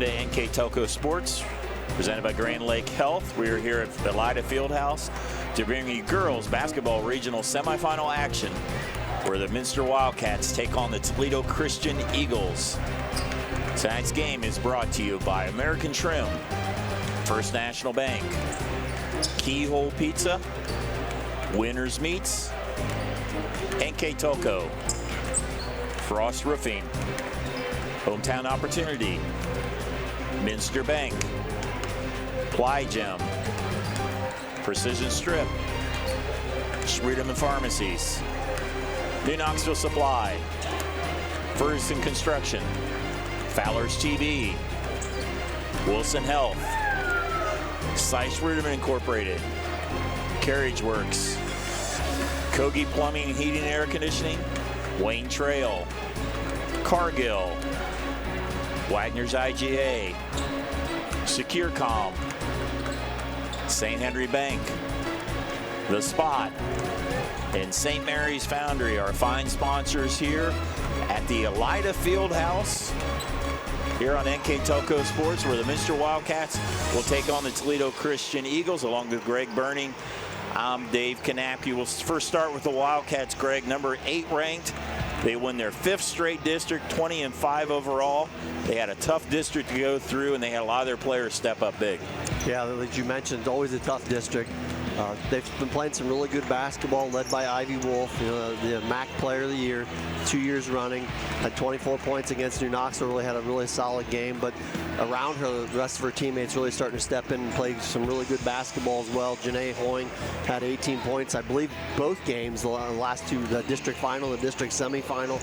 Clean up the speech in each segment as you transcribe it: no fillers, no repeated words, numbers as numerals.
to NKTelco Sports, presented by Grand Lake Health. We are here at the Toledo Fieldhouse to bring you girls basketball regional semifinal action, where the Minster Wildcats take on the Toledo Christian Eagles. Tonight's game is brought to you by American Trim, First National Bank, Keyhole Pizza, Winners Meats, NKTelco, Frost Roofing, Hometown Opportunity, Minster Bank, Ply Gem, Precision Strip, Schreederman Pharmacies, New Knoxville Supply, Ferguson Construction, Fowler's TV, Wilson Health, Seiss Schreederman Incorporated, Carriage Works, Kogi Plumbing and Heating and Air Conditioning, Wayne Trail, Cargill, Wagner's IGA, SecureCom, St. Henry Bank, The Spot, and St. Mary's Foundry are fine sponsors here at the Toledo Fieldhouse here on NKTelco Sports, where the Minster Wildcats will take on the Toledo Christian Eagles along with Greg Burning. I'm Dave Kanapke. We'll first start with the Wildcats, Greg, number 8 ranked. They won their 5th straight district, 20-5 overall. They had a tough district to go through, and they had a lot of their players step up big. Yeah, as you mentioned, always a tough district. They've been playing some really good basketball, led by Ivy Wolf, the MAC Player of the Year, 2 years running. Had 24 points against New Knoxville, really had a really solid game. But around her, the rest of her teammates really starting to step in and play some really good basketball as well. Janae Hoying had 18 points, I believe, both games, the last two, the district final, the district semifinal.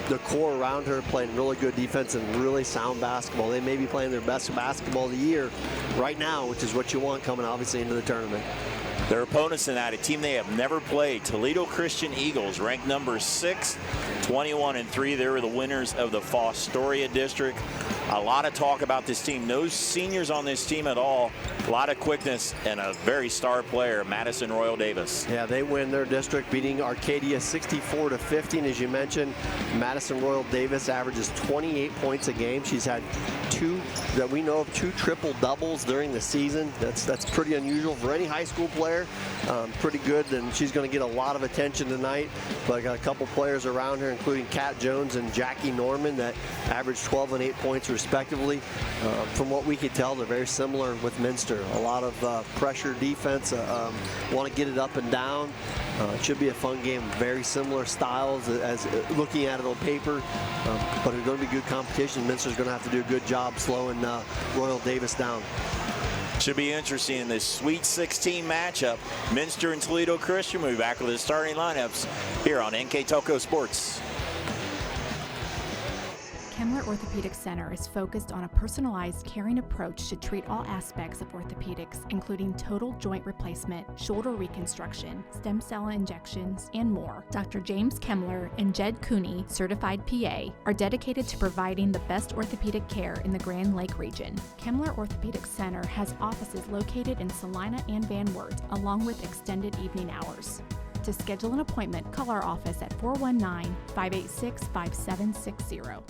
The core around her playing really good defense and really sound basketball. They may be playing their best basketball of the year right now, which is what you want coming, obviously, into the tournament. Their opponents tonight, a team they have never played, Toledo Christian Eagles, ranked number 6, 21-3. They were the winners of the Fostoria District. A lot of talk about this team. No seniors on this team at all. A lot of quickness and a very star player, Madison Royal Davis. Yeah, they win their district, beating Arcadia 64-50. And as you mentioned, Madison Royal Davis averages 28 points a game. She's had two triple doubles during the season. That's pretty unusual for any high school player. Pretty good, and she's going to get a lot of attention tonight. But I got a couple players around her, including Kat Jones and Jackie Norman, that averaged 12 and 8 points respectively. From what we could tell, they're very similar with Minster. A lot of pressure defense, want to get it up and down. It should be a fun game. Very similar styles as looking at it on paper, but it's going to be good competition. Minster's going to have to do a good job slowing Royal Davis down. Should be interesting in this Sweet 16 matchup. Minster and Toledo Christian will be back with the starting lineups here on NKTelco Sports. Kemmler Orthopedic Center is focused on a personalized, caring approach to treat all aspects of orthopedics, including total joint replacement, shoulder reconstruction, stem cell injections, and more. Dr. James Kemmler and Jed Cooney, certified PA, are dedicated to providing the best orthopedic care in the Grand Lake region. Kemmler Orthopedic Center has offices located in Salina and Van Wert, along with extended evening hours. To schedule an appointment, call our office at 419-586-5760.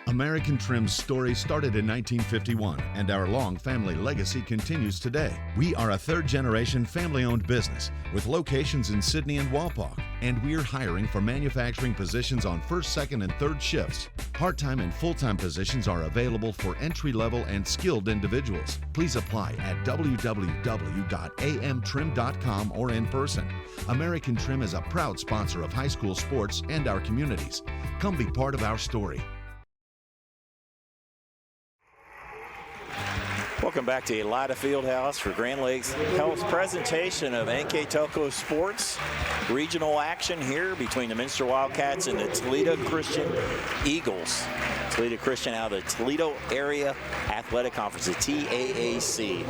American Trim's story started in 1951, and our long family legacy continues today. We are a third-generation family-owned business with locations in Sydney and Walpock, and we're hiring for manufacturing positions on first, second, and third shifts. Part-time and full-time positions are available for entry-level and skilled individuals. Please apply at www.amtrim.com or in person. American Trim is a proud sponsor of high school sports and our communities. Come be part of our story. Welcome back to Toledo Fieldhouse for Grand Lakes Health's presentation of NKTelco Sports. Regional action here between the Minster Wildcats and the Toledo Christian Eagles. Toledo Christian out of the Toledo Area Athletic Conference, the TAAC.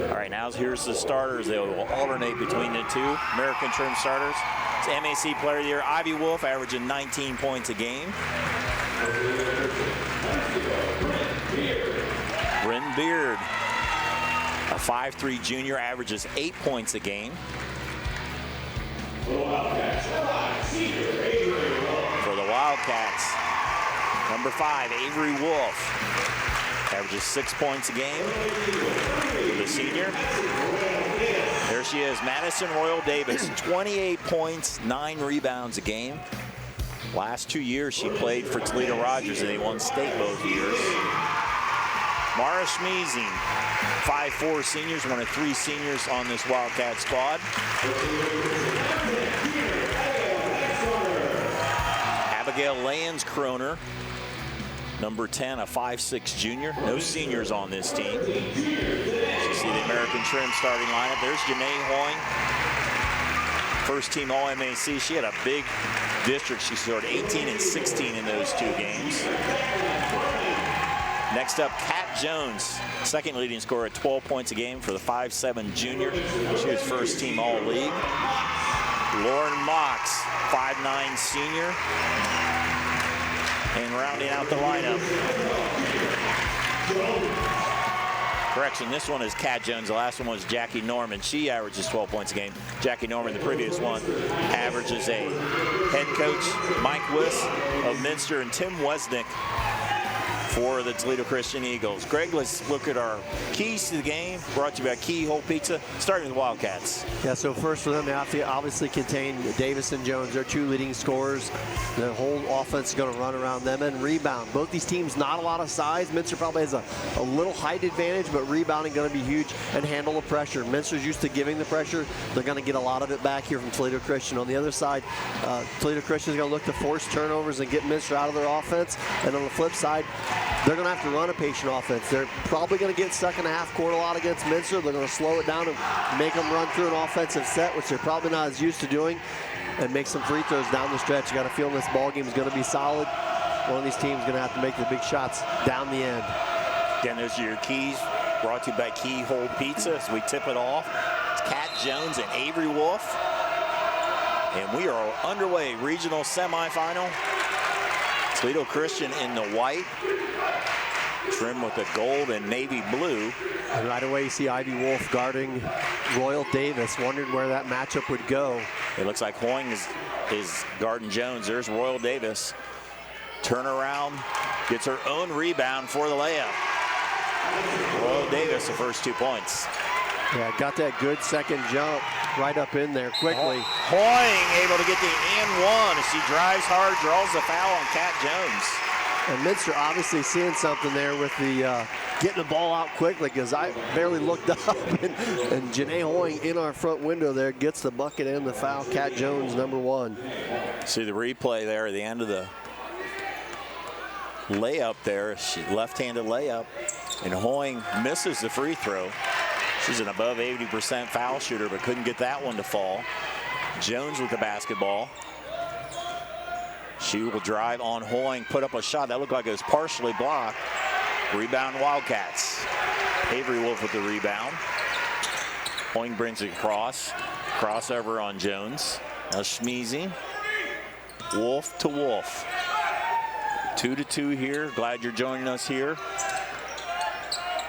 All right, now here's the starters. They will alternate between the two American Trim starters. It's MAC Player of the Year, Ivy Wolf, averaging 19 points a game. Bryn Beard, a 5'3" junior, averages 8 points a game. For the Wildcats, number 5, Avery Wolf, Averages 6 points a game. The senior. There she is, Madison Royal Davis, 28 points, 9 rebounds a game. Last 2 years she played for Toledo Rogers and they won state both years. Mara Schmeezing, 5'4" seniors, one of 3 seniors on this Wildcat squad. Abigail Lands-Kroner, number 10, a 5'6" junior. No seniors on this team. You see the American Trim starting lineup. There's Janae Hoying, first team All-MAC. She had a big district. She scored 18 and 16 in those 2 games. Next up, Kat Jones, second leading scorer at 12 points a game for the 5'7" junior. She was first team All-League. Lauren Mox, 5'9" senior. And rounding out the lineup. Correction, this one is Kat Jones. The last one was Jackie Norman. She averages 12 points a game. Jackie Norman, the previous one, averages 8. Head coach Mike Wiss of Minster and Tim Wesnick for the Toledo Christian Eagles. Greg, let's look at our keys to the game, brought to you by Key Whole Pizza, starting with the Wildcats. Yeah, so first for them, they have to obviously contain Davis and Jones, their 2 leading scorers. The whole offense is going to run around them and rebound. Both these teams, not a lot of size. Minster probably has a little height advantage, but rebounding going to be huge, and handle the pressure. Minster's used to giving the pressure. They're going to get a lot of it back here from Toledo Christian. On the other side, Toledo Christian is going to look to force turnovers and get Minster out of their offense. And on the flip side, they're going to have to run a patient offense. They're probably going to get stuck in a half court a lot against Minster. They're going to slow it down and make them run through an offensive set, which they're probably not as used to doing, and make some free throws down the stretch. You got a feeling this ball game is going to be solid. One of these teams is going to have to make the big shots down the end. Again, those are your keys, brought to you by Key Whole Pizza as we tip it off. It's Kat Jones and Avery Wolf. And we are underway, regional semifinal. Toledo Christian in the white, trim with the gold and navy blue. And right away you see Ivy Wolf guarding Royal Davis, wondering where that matchup would go. It looks like Hoying is guarding Jones. There's Royal Davis. Turnaround, gets her own rebound for the layup. Royal Davis, the first 2 points. Yeah, got that good second jump right up in there quickly. Hoying able to get the and one as she drives hard, draws the foul on Kat Jones. And Minster obviously seeing something there with the getting the ball out quickly, because I barely looked up, and Janae Hoying in our front window there gets the bucket and the foul. Kat Jones, number 1. See the replay there at the end of the layup there. She left-handed layup, and Hoying misses the free throw. She's an above 80% foul shooter, but couldn't get that one to fall. Jones with the basketball. She will drive on Hoying, put up a shot that looked like it was partially blocked. Rebound Wildcats. Avery Wolf with the rebound. Hoying brings it across. Crossover on Jones. Now Schmeezing. Wolf to Wolf. 2-2 here. Glad you're joining us here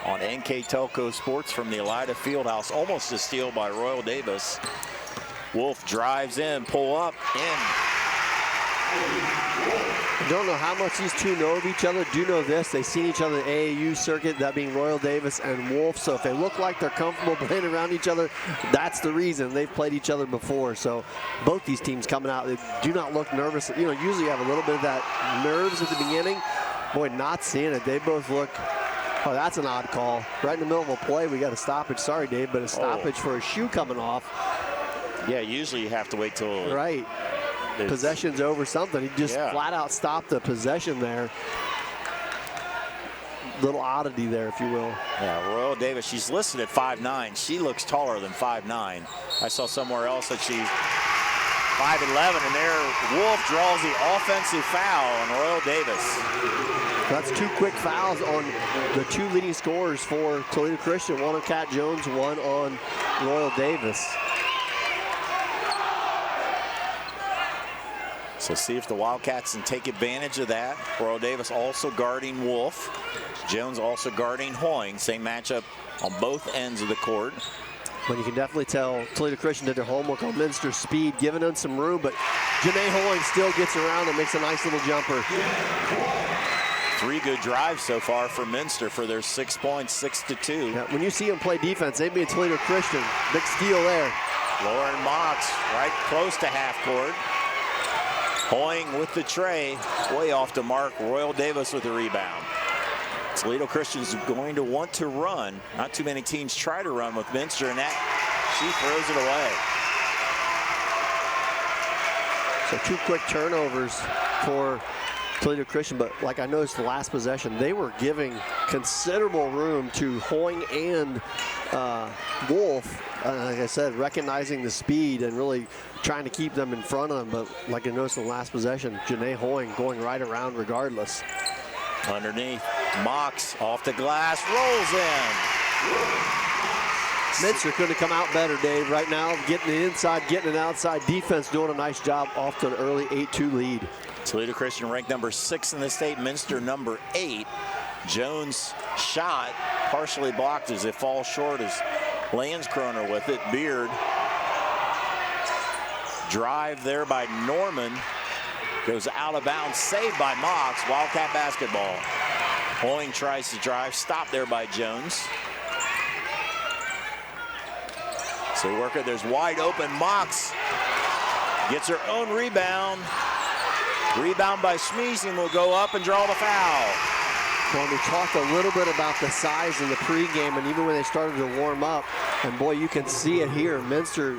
on NKTelco Sports from the Elida Fieldhouse. Almost a steal by Royal Davis. Wolf drives in, pull up, in. I don't know how much these two know of each other. Do know this: they've seen each other in the AAU circuit, that being Royal Davis and Wolf. So if they look like they're comfortable playing around each other, that's the reason. They've played each other before. So both these teams coming out, they do not look nervous. You know, usually you have a little bit of that nerves at the beginning. Boy, not seeing it. They both look. Oh, that's an odd call. Right in the middle of a play, we got a stoppage. Sorry, Dave, but a stoppage for a shoe coming off. Yeah, usually you have to wait till right. Possession's over something. He just flat out stopped the possession there. Little oddity there, if you will. Yeah, Royal Davis, she's listed at 5'9". She looks taller than 5'9". I saw somewhere else that she's 5'11", and there Wolf draws the offensive foul on Royal Davis. That's 2 quick fouls on the 2 leading scorers for Toledo Christian. One on Kat Jones, one on Royal Davis. So see if the Wildcats can take advantage of that. Royal Davis also guarding Wolf. Jones also guarding Hoying. Same matchup on both ends of the court. But you can definitely tell Toledo Christian did their homework on Minster's speed, giving them some room, but Janae Hoying still gets around and makes a nice little jumper. 3 good drives so far for Minster for their 6 points, 6-2. Yeah, when you see them play defense, they beat Toledo Christian. Big steal there. Lauren Mox right close to half court. Hoying with the tray, way off the mark. Royal Davis with the rebound. Toledo Christian's going to want to run. Not too many teams try to run with Minster, and that she throws it away. So 2 quick turnovers for Toledo Christian, but like I noticed the last possession, they were giving considerable room to Hoying and Wolf. Like I said, recognizing the speed and really trying to keep them in front of them. But like I noticed in the last possession, Janae Hoying going right around regardless. Underneath, Mox off the glass, rolls in. Minster couldn't have come out better, Dave. Right now, getting the inside, getting an outside. Defense doing a nice job off to an early 8-2 lead. Toledo Christian ranked number 6 in the state, Minster number 8. Jones' shot partially blocked as it falls short as Landskroner with it. Beard. Drive there by Norman. Goes out of bounds, saved by Mox. Wildcat basketball. Hoying tries to drive, stopped there by Jones. So worker, there's wide open. Mox gets her own rebound. Rebound by Schmeesing will go up and draw the foul. Well, we talked a little bit about the size in the pregame, and even when they started to warm up, and boy, you can see it here. Minster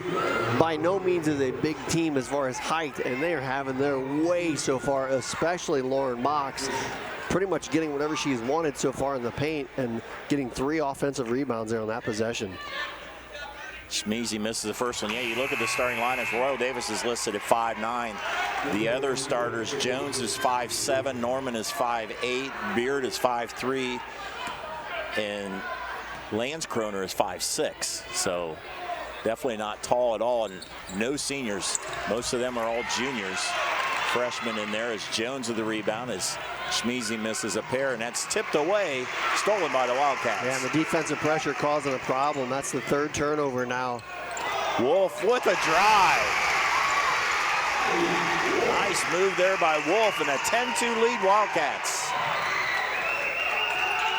by no means is a big team as far as height, and they are having their way so far, especially Lauren Mox, pretty much getting whatever she's wanted so far in the paint and getting 3 offensive rebounds there on that possession. Schmeezy misses the first one. Yeah, you look at the starting lineups. Royal Davis is listed at 5'9". The other starters, Jones is 5'7", Norman is 5'8", Beard is 5'3", and Landskroner is 5'6". So definitely not tall at all, and no seniors. Most of them are all juniors. Freshmen in there as Jones with the rebound as Schmeezy misses a pair, and that's tipped away, stolen by the Wildcats. Yeah, and the defensive pressure causing a problem. That's the 3rd turnover now. Wolf with a drive. Nice move there by Wolf, and a 10-2 lead Wildcats.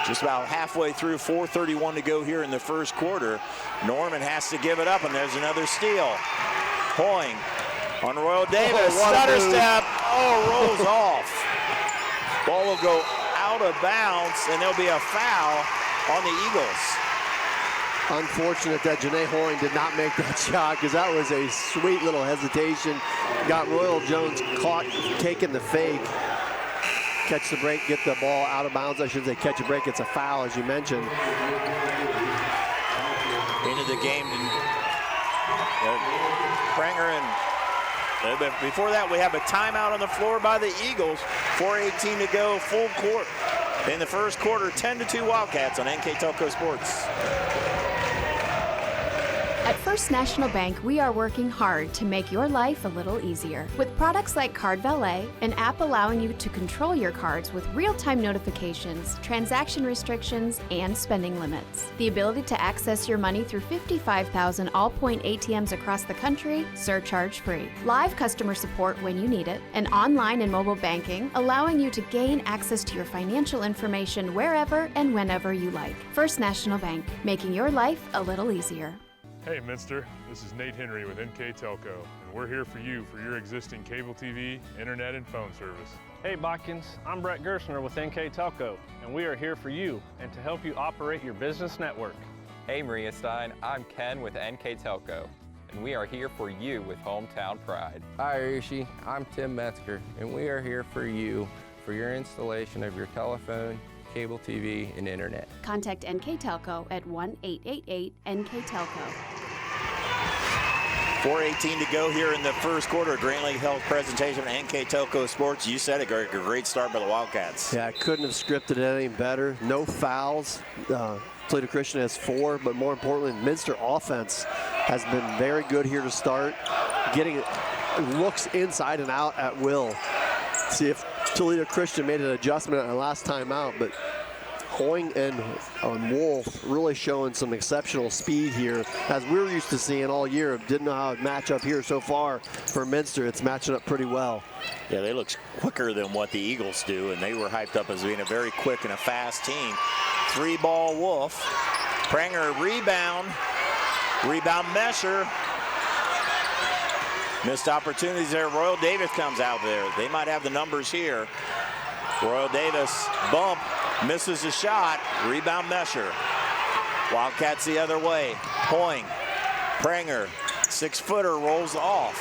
Just about halfway through, 4:31 to go here in the first quarter. Norman has to give it up, and there's another steal. Hoying on Royal Davis, stutter step, rolls off. Ball will go out of bounds, and there'll be a foul on the Eagles. Unfortunate that Janae Hoying did not make that shot, because that was a sweet little hesitation. Got Royal Jones caught taking the fake. Catch the break, get the ball out of bounds. I should say catch a break. It's a foul, as you mentioned. Into the game. Pranger and before that, we have a timeout on the floor by the Eagles. 4:18 to go, full court. In the first quarter, 10-2 Wildcats on NKTelco Sports. At First National Bank, we are working hard to make your life a little easier. With products like Card Valet, an app allowing you to control your cards with real-time notifications, transaction restrictions, and spending limits. The ability to access your money through 55,000 all-point ATMs across the country, surcharge-free. Live customer support when you need it, and online and mobile banking, allowing you to gain access to your financial information wherever and whenever you like. First National Bank, making your life a little easier. Hey Minster, this is Nate Henry with NKTelco, and we're here for you for your existing cable TV, internet, and phone service. Hey Botkins, I'm Brett Gerstner with NKTelco, and we are here for you and to help you operate your business network. Hey Maria Stein, I'm Ken with NKTelco, and we are here for you with Hometown Pride. Hi Rishi, I'm Tim Metzger, and we are here for you for your installation of your telephone, cable TV, and internet. Contact NKTelco at 1-888-NKTelco. 4:18 to go here in the first quarter. Green Lake Health presentation of NKTelco Sports. You said it, a great start by the Wildcats. Yeah, I couldn't have scripted it any better. No fouls. Toledo Christian has 4, but more importantly, Minster offense has been very good here to start. Getting looks inside and out at will. See if Toledo Christian made an adjustment at the last time out, but Hoying and Wolf really showing some exceptional speed here, as we're used to seeing all year. Didn't know how it match up here so far for Minster. It's matching up pretty well. Yeah, they look quicker than what the Eagles do, and they were hyped up as being a very quick and a fast team. 3-ball Wolf. Prenger rebound. Rebound Mesher. Missed opportunities there. Royal Davis comes out there. They might have the numbers here. Royal Davis bump, misses a shot. Rebound Mesher. Wildcats the other way. Hoying. Prenger. 6-footer rolls off.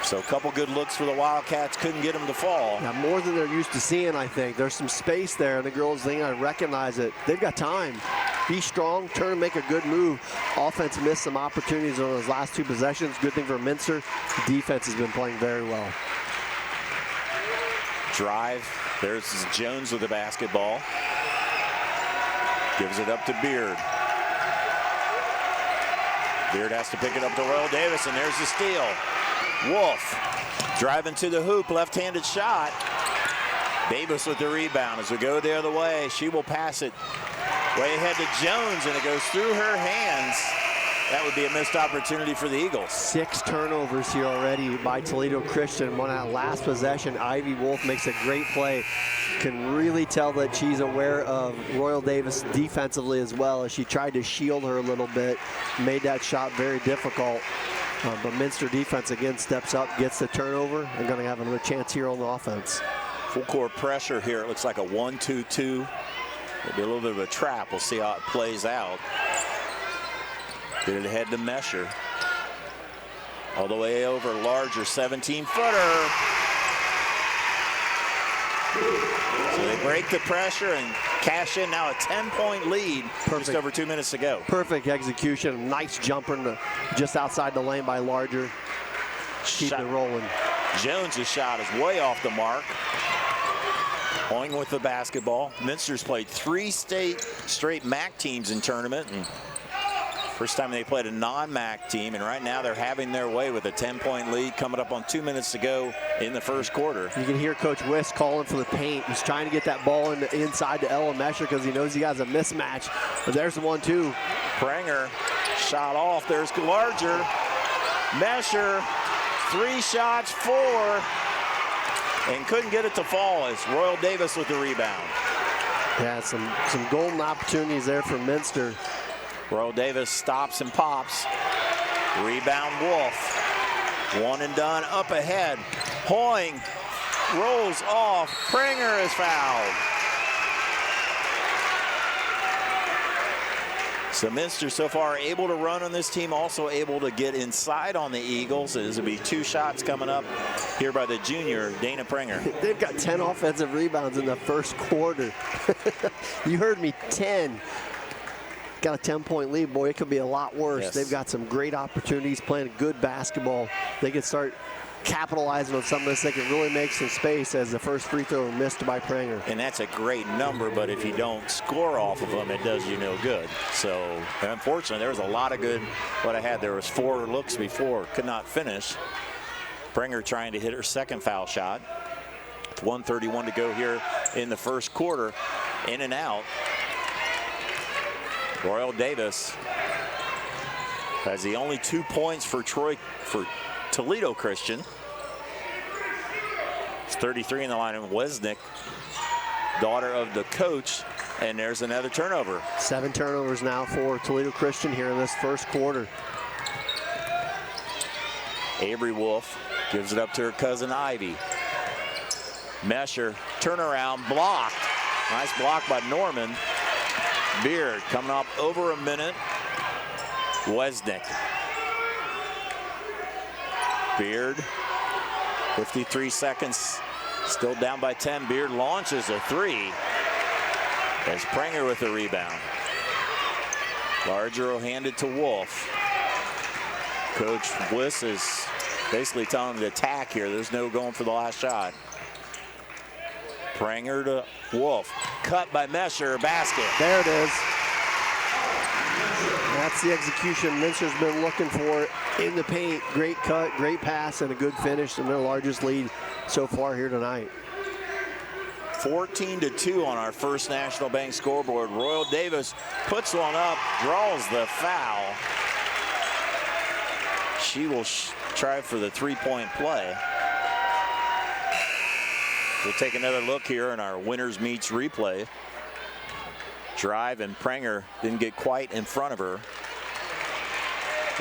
So a couple good looks for the Wildcats. Couldn't get them to fall. Yeah, more than they're used to seeing, I think. There's some space there, and the girls think I recognize it. They've got time. Be strong, turn and make a good move. Offense missed some opportunities on those last 2 possessions. Good thing for Minster. The defense has been playing very well. Drive. There's Jones with the basketball. Gives it up to Beard. Beard has to pick it up to Royal Davis, and there's the steal. Wolf driving to the hoop, left-handed shot. Davis with the rebound. As we go the other way, she will pass it way ahead to Jones, and it goes through her hands. That would be a missed opportunity for the Eagles. 6 turnovers here already by Toledo Christian. On that last possession, Ivy Wolf makes a great play. Can really tell that she's aware of Royal Davis defensively as well, as she tried to shield her a little bit. Made that shot very difficult. But Minster defense again steps up, gets the turnover, and going to have another chance here on the offense. Full court pressure here. It looks like a 1-2-2. Maybe a little bit of a trap. We'll see how it plays out. Get it ahead to Mesher. All the way over, larger 17-footer. So they break the pressure and cash in now a 10-point lead. Perfect. Just over 2 minutes to go. Perfect execution. Nice jumper just outside the lane by Larger. Keep it rolling. Jones' shot is way off the mark. Hoying with the basketball. Minster's played 3 straight MAC teams in tournament, and first time they played a non-MAC team, and right now they're having their way with a 10-point lead coming up on 2 minutes to go in the first quarter. You can hear Coach Wisk calling for the paint. He's trying to get that ball inside to Ella Mesher because he knows he has a mismatch. But there's the 1-2. Prenger shot off. There's Larger. Mesher, 3 shots, 4. And couldn't get it to fall as Royal Davis with the rebound. Yeah, some golden opportunities there for Minster. Royal Davis stops and pops. Rebound Wolf. 1 and done up ahead. Hoying rolls off. Prenger is fouled. So Minster so far able to run on this team, also able to get inside on the Eagles. As it'll be 2 shots coming up here by the junior, Dana Prenger. They've got 10 offensive rebounds in the first quarter. You heard me, 10. Got a 10-point lead, boy, it could be a lot worse. Yes. They've got some great opportunities, playing good basketball. They can start capitalizing on some of this. They can really make some space, as the first free throw missed by Prenger. And that's a great number, but if you don't score off of them, it does you no good. So, and unfortunately, there was a lot of good. What I had, there was 4 looks before, could not finish. Prenger trying to hit her second foul shot. With 1:31 to go here in the first quarter. In and out. Royal Davis has the only 2 points for Toledo Christian. It's 33 in the line, and Wesnick, daughter of the coach, and there's another turnover. 7 turnovers now for Toledo Christian here in this first quarter. Avery Wolf gives it up to her cousin Ivy. Mesher, turnaround, blocked. Nice block by Norman. Beard coming up over a minute. Wesnick. Beard, 53 seconds, still down by 10. Beard launches a 3. As Prenger with the rebound. Larger will hand it to Wolf. Coach Bliss is basically telling him to attack here. There's no going for the last shot. Prenger to Wolf. Cut by Mesher, basket. There it is. That's the execution Minster's been looking for in the paint. Great cut, great pass, and a good finish, and their largest lead so far here tonight. 14-2 on our First National Bank scoreboard. Royal Davis puts one up, draws the foul. She will try for the three-point play. We'll take another look here in our winners meets replay. Drive, and Pranger didn't get quite in front of her.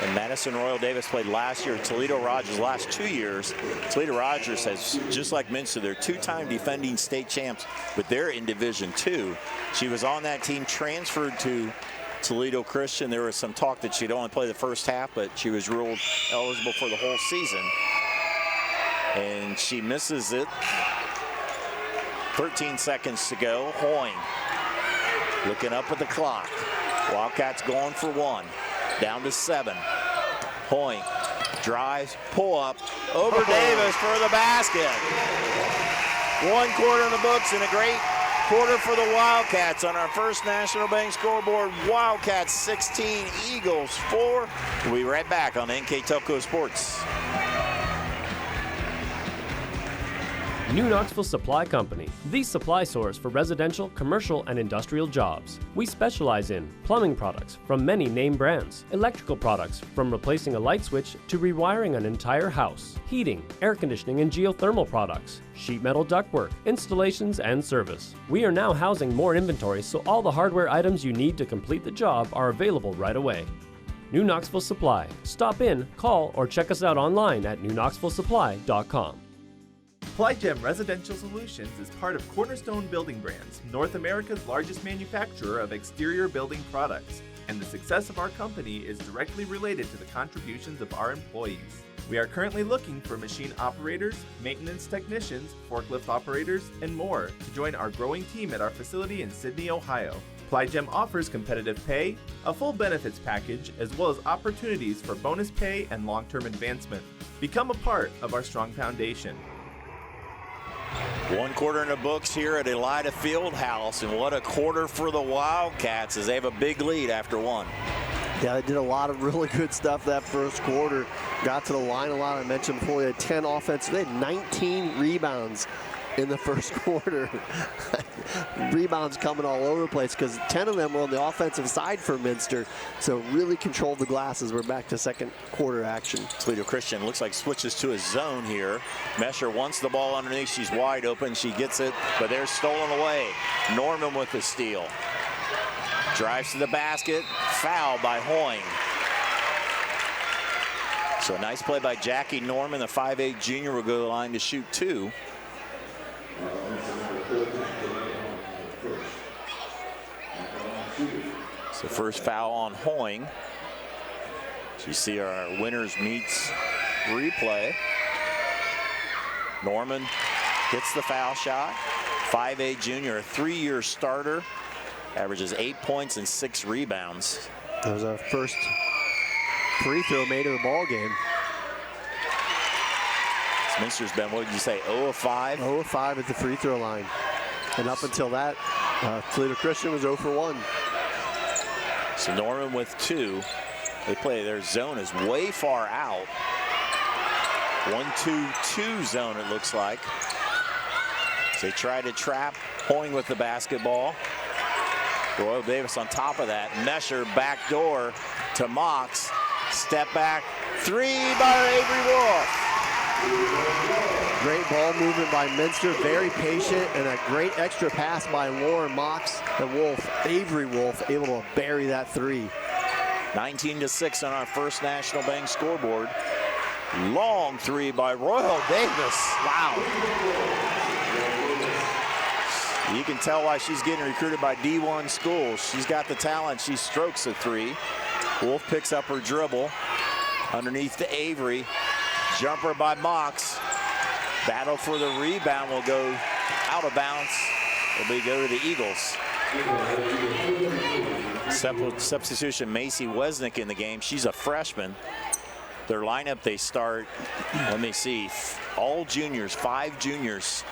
And Madison Royal Davis played last year. Toledo Rogers last 2 years. Toledo Rogers has, just like Minster, they're two-time defending state champs, but they're in Division II. She was on that team, transferred to Toledo Christian. There was some talk that she'd only play the first half, but she was ruled eligible for the whole season. And she misses it. 13 seconds to go. Hoying looking up at the clock. Wildcats going for one. Down to 7. Hoying drives, pull up, over Davis for the basket. 1 quarter in the books and a great quarter for the Wildcats on our First National Bank scoreboard. Wildcats 16, Eagles 4. We'll be right back on NKTelco Sports. New Knoxville Supply Company, the supply source for residential, commercial, and industrial jobs. We specialize in plumbing products from many name brands, electrical products from replacing a light switch to rewiring an entire house, heating, air conditioning, and geothermal products, sheet metal ductwork, installations, and service. We are now housing more inventory, so all the hardware items you need to complete the job are available right away. New Knoxville Supply. Stop in, call, or check us out online at newknoxvillesupply.com. Plygem Residential Solutions is part of Cornerstone Building Brands, North America's largest manufacturer of exterior building products, and the success of our company is directly related to the contributions of our employees. We are currently looking for machine operators, maintenance technicians, forklift operators, and more to join our growing team at our facility in Sydney, Ohio. Plygem offers competitive pay, a full benefits package, as well as opportunities for bonus pay and long-term advancement. Become a part of our strong foundation. 1 quarter in the books here at Elida Fieldhouse, and what a quarter for the Wildcats as they have a big lead after 1. Yeah, they did a lot of really good stuff that first quarter. Got to the line a lot. I mentioned before, they had 10 offensive. They had 19 rebounds in the first quarter. Rebounds coming all over the place because 10 of them were on the offensive side for Minster. So really controlled the glass as we're back to second quarter action. Toledo Christian looks like switches to a zone here. Mesher wants the ball underneath. She's wide open. She gets it, but they're stolen away. Norman with the steal. Drives to the basket. Foul by Hoying. So a nice play by Jackie Norman. The 5'8" junior will go to the line to shoot 2. So first foul on Hoying. So you see our winners meets replay. Norman hits the foul shot. 5'8" junior, a 3-year starter. Averages 8 points and 6 rebounds. That was our first free throw made of the ball game. Minster's been, what did you say, 0 of 5? 0 of 5 at the free throw line. And up until that, Toledo Christian was 0 for 1. So Norman with 2. They play, their zone is way far out. 1-2-2 zone, it looks like. So they try to trap Hoying with the basketball. Royal Davis on top of that. Mesher backdoor to Mox. Step back. 3 by Avery Wolf. Great ball movement by Minster, very patient, and a great extra pass by Lauren Mox and Wolf. Avery Wolf able to bury that 3. 19-6 on our First National Bank scoreboard. Long 3 by Royal Davis. Wow. You can tell why she's getting recruited by D1 schools. She's got the talent. She strokes a 3. Wolf picks up her dribble underneath to Avery. Jumper by Mox. Battle for the rebound will go out of bounds. It'll go to the Eagles. Substitution Macy Wesnick in the game. She's a freshman. Their lineup, they start, let me see, all juniors, 5 juniors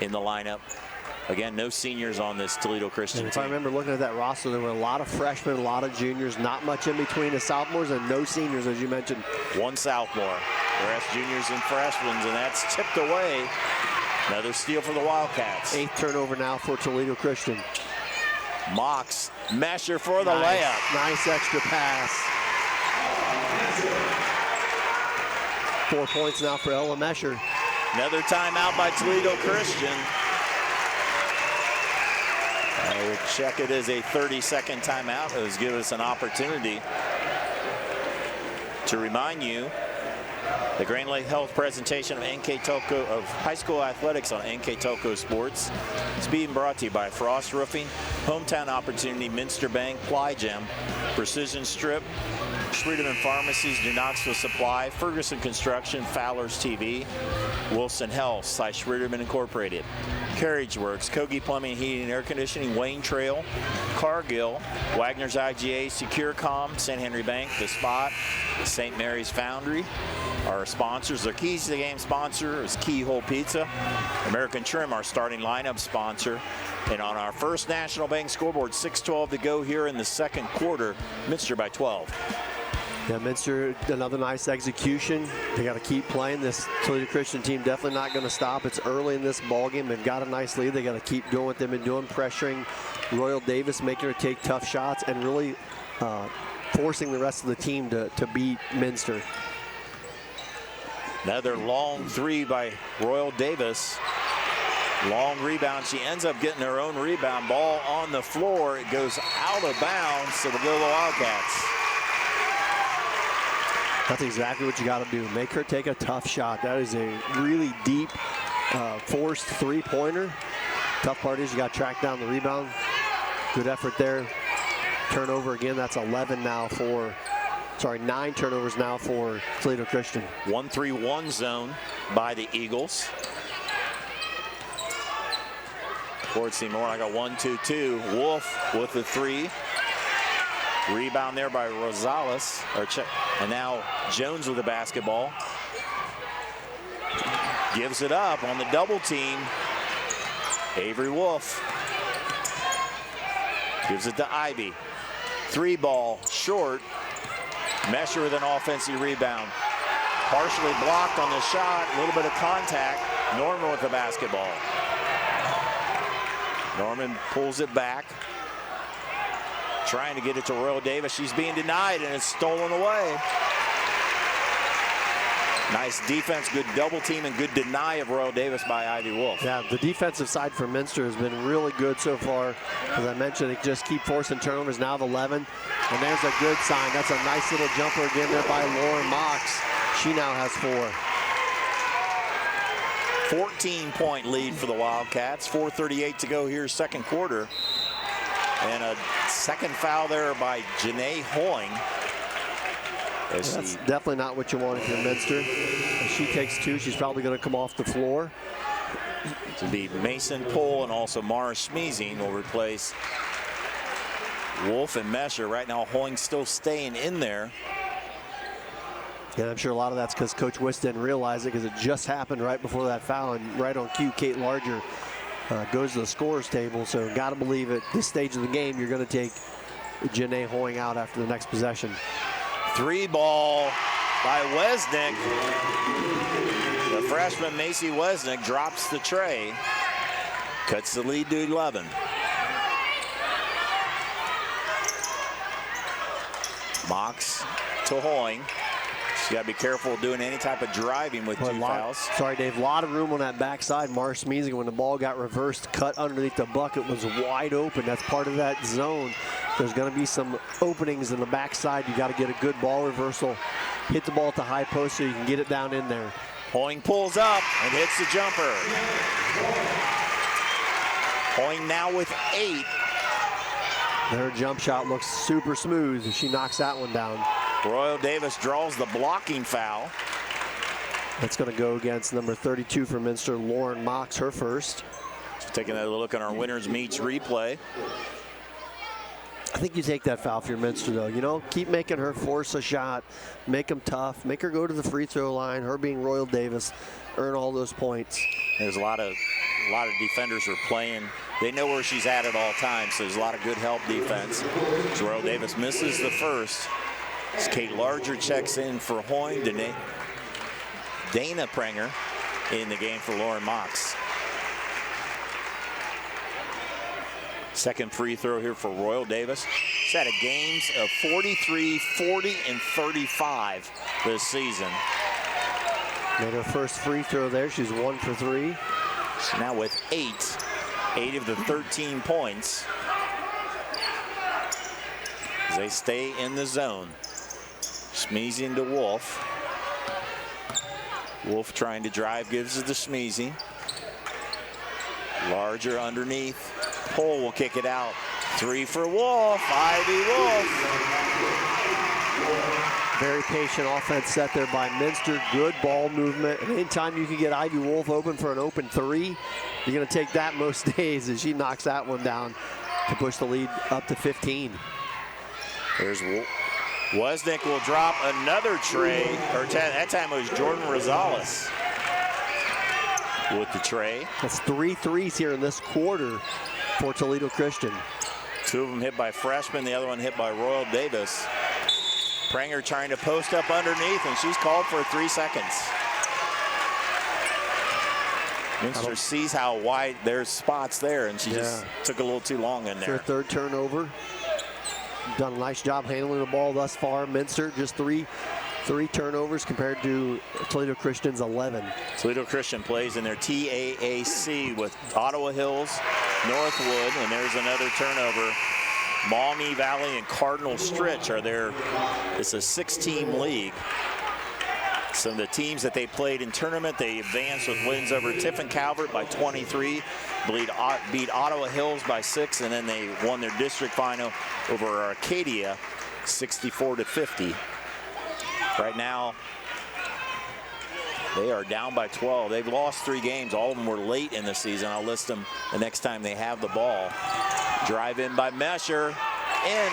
in the lineup. Again, no seniors on this Toledo Christian team. If team. I remember looking at that roster, there were a lot of freshmen, a lot of juniors, not much in between the sophomores, and no seniors, as you mentioned. 1 sophomore. The rest juniors and freshmen, and that's tipped away Another steal for the Wildcats. 8th turnover now for Toledo Christian. Mox, Mesher for the layup. Nice extra pass. 4 points now for Ella Mesher. Another timeout by Toledo Christian. I will check it as a 30-second timeout. It was give us an opportunity to remind you the Grand Lake Health presentation of NKTelco of high school athletics on NKTelco Sports. It's being brought to you by Frost Roofing, Hometown Opportunity, Minster Bank, Ply Gem, Precision Strip, Schredeman Pharmacies, New Knoxville Supply, Ferguson Construction, Fowler's TV, Wilson Health, Schredeman Incorporated, Carriage Works, Kogi Plumbing, Heating and Air Conditioning, Wayne Trail, Cargill, Wagner's IGA, SecureCom, St. Henry Bank, The Spot, St. Mary's Foundry. Our sponsors, our Keys to the Game sponsor is Keyhole Pizza. American Trim, our starting lineup sponsor. And on our first National Bank scoreboard, 6:12 to go here in the second quarter. Minster by 12. Yeah, Minster, another nice execution. They got to keep playing. This Toledo Christian team definitely not going to stop. It's early in this ball game. They've got a nice lead. They got to keep doing what they've been doing, pressuring Royal Davis, making her take tough shots, and really forcing the rest of the team to beat Minster. Another long three by Royal Davis. Long rebound. She ends up getting her own rebound. Ball on the floor. It goes out of bounds, so we'll go to the Wildcats. That's exactly what you got to do. Make her take a tough shot. That is a really deep, forced three-pointer. Tough part is you got to track down the rebound. Good effort there. Turnover again. That's 11 now for, 9 turnovers now for Toledo Christian. 1-3-1 zone by the Eagles. Or it seemed more like a 1-2-2. Wolf with the three. Rebound there by Rosales. And now Jones with the basketball. Gives it up on the double team. Avery Wolf. Gives it to Ivy. 3 ball short. Mesher with an offensive rebound. Partially blocked on the shot. A little bit of contact. Norman with the basketball. Norman pulls it back. Trying to get it to Royal Davis. She's being denied and it's stolen away. Nice defense, good double team, and good deny of Royal Davis by Ivy Wolf. Yeah, the defensive side for Minster has been really good so far. As I mentioned, they just keep forcing turnovers. Now 11, and there's a good sign. That's a nice little jumper again there by Lauren Mox. She now has 4. 14-point lead for the Wildcats. 4:38 to go here, second quarter. And a second foul there by Janae Hoying. That's definitely not what you want if you're Minster. If she takes 2, she's probably going to come off the floor. To be Mason Pohl and also Mara Schmeezing will replace Wolf and Mesher. Right now, Hoying still staying in there. And I'm sure a lot of that's because Coach Wiss didn't realize it because it just happened right before that foul. And right on cue, Kate Larger goes to the scorer's table. So got to believe at this stage of the game, you're going to take Janae Hoying out after the next possession. 3 ball by Wesnick. The freshman Macy Wesnick drops the tray. Cuts the lead to 11. Mox to Hoying. She's got to be careful doing any type of driving with 2 fouls. Sorry, Dave. A lot of room on that backside. Marsh Schmeezing, when the ball got reversed, cut underneath the bucket, was wide open. That's part of that zone. There's going to be some openings in the backside. You got to get a good ball reversal. Hit the ball at the high post so you can get it down in there. Hoying pulls up and hits the jumper. Hoying now with 8. Her jump shot looks super smooth as she knocks that one down. Royal Davis draws the blocking foul. That's going to go against number 32 for Minster, Lauren Mox, her first. Just taking a look at our winners meets replay. I think you take that foul for your Minster, though. You know, keep making her force a shot, make them tough, make her go to the free throw line. Her being Royal Davis, earn all those points. There's a lot of defenders are playing. They know where she's at all times, so there's a lot of good help defense. So Royal Davis misses the first. As Kate Larger checks in for Hoying. Dana Prenger in the game for Lauren Mox. Second free throw here for Royal Davis. She's had a games of 43, 40, and 35 this season. Made her first free throw there. She's 1 for 3. She's now with 8 of the 13 points. As they stay in the zone. Smeezy into Wolf. Wolf trying to drive, gives it to Smeezy. Larger underneath. Pole will kick it out. 3 for Wolf. Ivy Wolf. Very patient offense set there by Minster. Good ball movement. And anytime you can get Ivy Wolf open for an open 3, you're going to take that most days as she knocks that one down to push the lead up to 15. There's Wozniak will drop another tray. Or that time it was Jordan Rosales with the tray. That's 3 threes here in this quarter for Toledo Christian. 2 of them hit by freshmen, the other one hit by Royal Davis. Pranger trying to post up underneath, and she's called for 3 seconds. Minster sees how wide there's spots there, and she just took a little too long in there. Her third turnover. Done a nice job handling the ball thus far. Minster just three turnovers compared to Toledo Christian's 11. Toledo Christian plays in their TAAC with Ottawa Hills, Northwood, and there's another turnover. Maumee Valley and Cardinal Stritch are there. It's a 6-team league. Some of the teams that they played in tournament, they advanced with wins over Tiffin Calvert by 23, beat Ottawa Hills by 6, and then they won their district final over Arcadia 64-50. Right now, they are down by 12. They've lost 3 games. All of them were late in the season. I'll list them the next time they have the ball. Drive in by Mesher. In.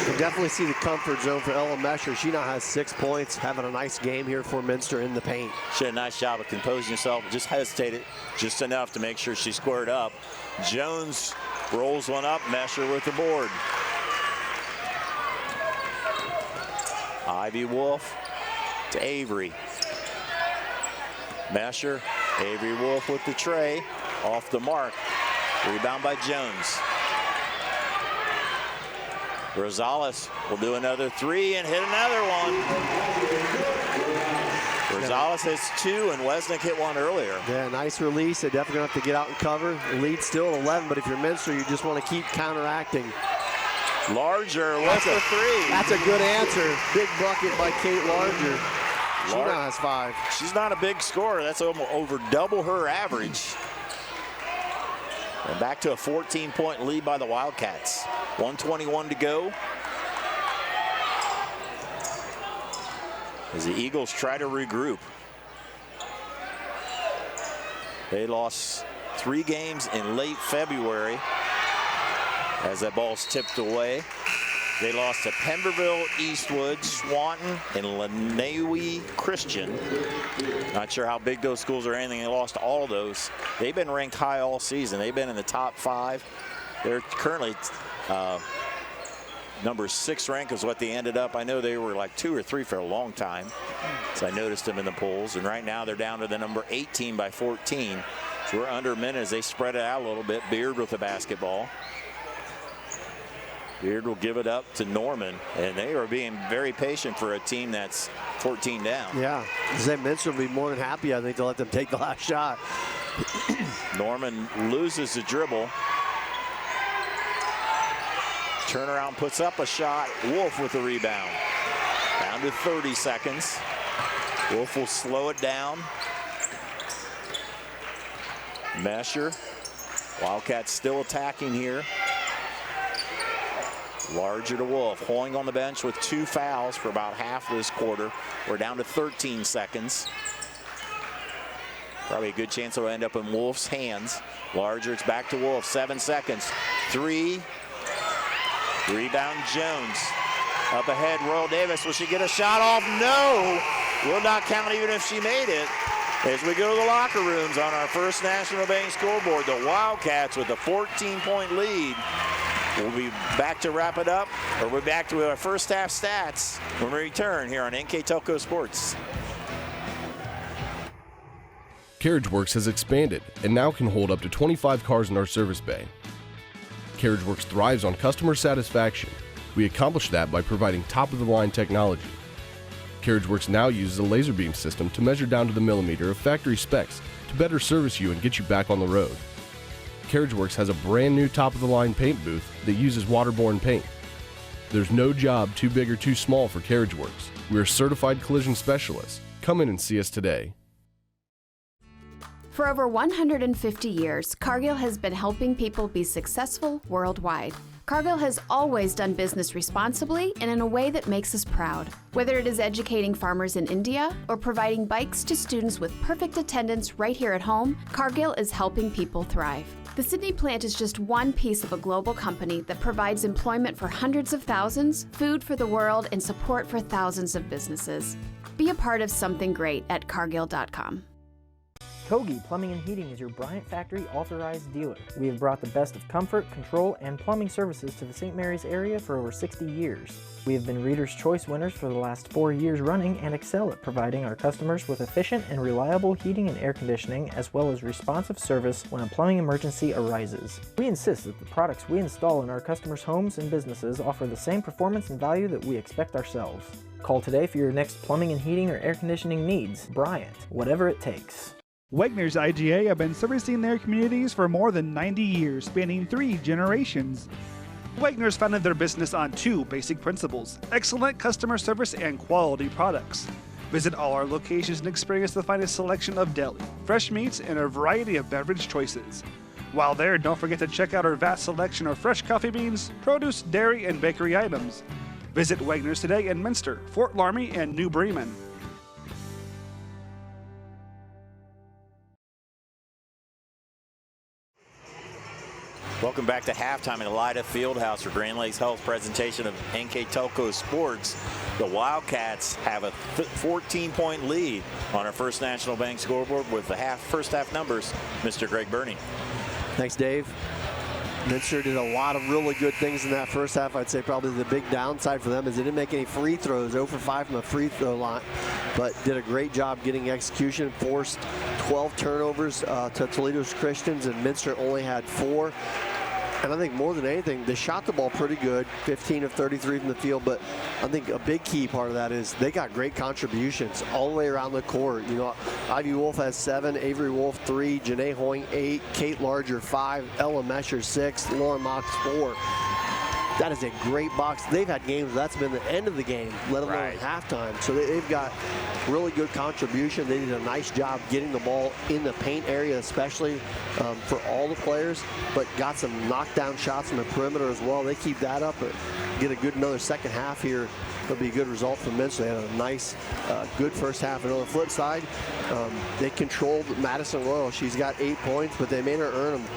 You can definitely see the comfort zone for Ella Mesher. She now has 6 points, having a nice game here for Minster in the paint. She had a nice job of composing herself, just hesitated just enough to make sure she squared up. Jones rolls one up, Mesher with the board. Ivy Wolf to Avery. Mesher, Avery Wolf with the tray, off the mark. Rebound by Jones. Rosales will do another 3 and hit another one. Rosales hits 2 and Wozniak hit 1 earlier. Yeah, nice release. They're definitely going to have to get out and cover. The lead's still at 11, but if you're Minster, you just want to keep counteracting. Larger with the 3. That's a good answer. Big bucket by Kate Larger. She now has 5. She's not a big scorer. That's over double her average. And back to a 14-point lead by the Wildcats. 1:21 to go. As the Eagles try to regroup. They lost 3 games in late February as that ball's tipped away. They lost to Pemberville, Eastwood, Swanton, and Lenawee Christian. Not sure how big those schools are or anything. They lost all of those. They've been ranked high all season. They've been in the top 5. They're currently number 6 ranked is what they ended up. I know they were like 2 or 3 for a long time. So I noticed them in the polls. And right now they're down to the number 18 by 14. So we're under a minute as they spread it out a little bit. Beard with the basketball. Beard will give it up to Norman, and they are being very patient for a team that's 14 down. Yeah, Zay Minster will be more than happy, I think, to let them take the last shot. Norman loses the dribble. Turnaround puts up a shot. Wolf with the rebound. Down to 30 seconds. Wolf will slow it down. Mesher. Wildcats still attacking here. Larger to Wolf. Hoying on the bench with 2 fouls for about half of this quarter. We're down to 13 seconds. Probably a good chance it'll end up in Wolf's hands. Larger, it's back to Wolf. 7 seconds. 3. Rebound Jones. Up ahead, Royal Davis. Will she get a shot off? No. Will not count even if she made it. As we go to the locker rooms on our first National Bank scoreboard, the Wildcats with a 14-point lead. We'll be back to wrap it up, or we're back to our first half stats when we return here on NKTelco Sports. CarriageWorks has expanded and now can hold up to 25 cars in our service bay. CarriageWorks thrives on customer satisfaction. We accomplish that by providing top-of-the-line technology. CarriageWorks now uses a laser beam system to measure down to the millimeter of factory specs to better service you and get you back on the road. CarriageWorks has a brand new top-of-the-line paint booth that uses waterborne paint. There's no job too big or too small for CarriageWorks. We are certified collision specialists. Come in and see us today. For over 150 years, Cargill has been helping people be successful worldwide. Cargill has always done business responsibly and in a way that makes us proud. Whether it is educating farmers in India or providing bikes to students with perfect attendance right here at home, Cargill is helping people thrive. The Sydney plant is just one piece of a global company that provides employment for hundreds of thousands, food for the world, and support for thousands of businesses. Be a part of something great at Cargill.com. Kogi Plumbing and Heating is your Bryant Factory authorized dealer. We have brought the best of comfort, control, and plumbing services to the St. Mary's area for over 60 years. We have been Reader's Choice winners for the last 4 years running and excel at providing our customers with efficient and reliable heating and air conditioning, as well as responsive service when a plumbing emergency arises. We insist that the products we install in our customers' homes and businesses offer the same performance and value that we expect ourselves. Call today for your next plumbing and heating or air conditioning needs. Bryant, whatever it takes. Wegner's IGA have been servicing their communities for more than 90 years, spanning 3 generations. Wegner's founded their business on 2 basic principles: excellent customer service and quality products. Visit all our locations and experience the finest selection of deli, fresh meats, and a variety of beverage choices. While there, don't forget to check out our vast selection of fresh coffee beans, produce, dairy, and bakery items. Visit Wegner's today in Minster, Fort Laramie, and New Bremen. Welcome back to halftime in the Lida Fieldhouse for Grand Lakes Health presentation of NKTelco Sports. The Wildcats have a 14-point lead on our First National Bank scoreboard with the first half numbers. Mr. Greg Burney. Thanks, Dave. Minster did a lot of really good things in that first half. I'd say probably the big downside for them is they didn't make any free throws, 0 for 5 from the free throw line, but did a great job getting execution, forced 12 turnovers to Toledo's Christians, and Minster only had 4. And I think more than anything, they shot the ball pretty good, 15 of 33 from the field, but I think a big key part of that is they got great contributions all the way around the court. You know, Ivy Wolf has 7, Avery Wolf 3, Janae Hoying 8, Kate Larger 5, Ella Mesher 6, Lauren Mox 4. That is a great box. They've had games that's been the end of the game, let alone halftime. So they've got really good contribution. They did a nice job getting the ball in the paint area, especially for all the players, but got some knockdown shots from the perimeter as well. They keep that up, get a good another second half here. It'll be a good result for Minster. They had a nice, good first half. And on the flip side, they controlled Madison Royal. She's got 8 points, but they made her earn them.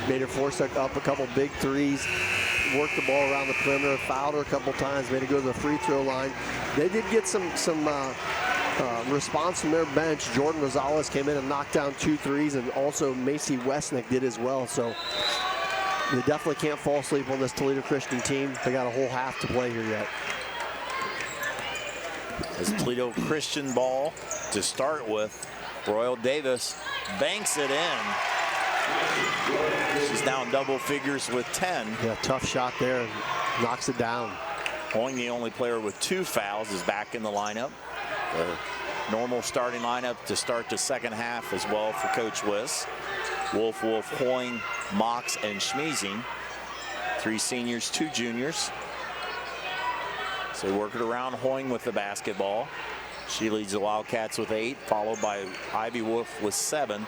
Made her force up a couple big threes. Worked the ball around the perimeter, fouled her a couple times, made her go to the free throw line. They did get some response from their bench. Jordan Rosales came in and knocked down 2 threes, and also Macy Westnick did as well. So they definitely can't fall asleep on this Toledo Christian team. They got a whole half to play here yet. As Toledo Christian ball to start with, Royal Davis banks it in. She's now in double figures with 10. Yeah, tough shot there, and knocks it down. Hoying, the only player with 2 fouls, is back in the lineup. The normal starting lineup to start the second half as well for Coach Wiss. Wolf, Hoying, Mox, and Schmeezing. 3 seniors, 2 juniors. So they work it around Hoying with the basketball. She leads the Wildcats with 8, followed by Ivy Wolf with 7.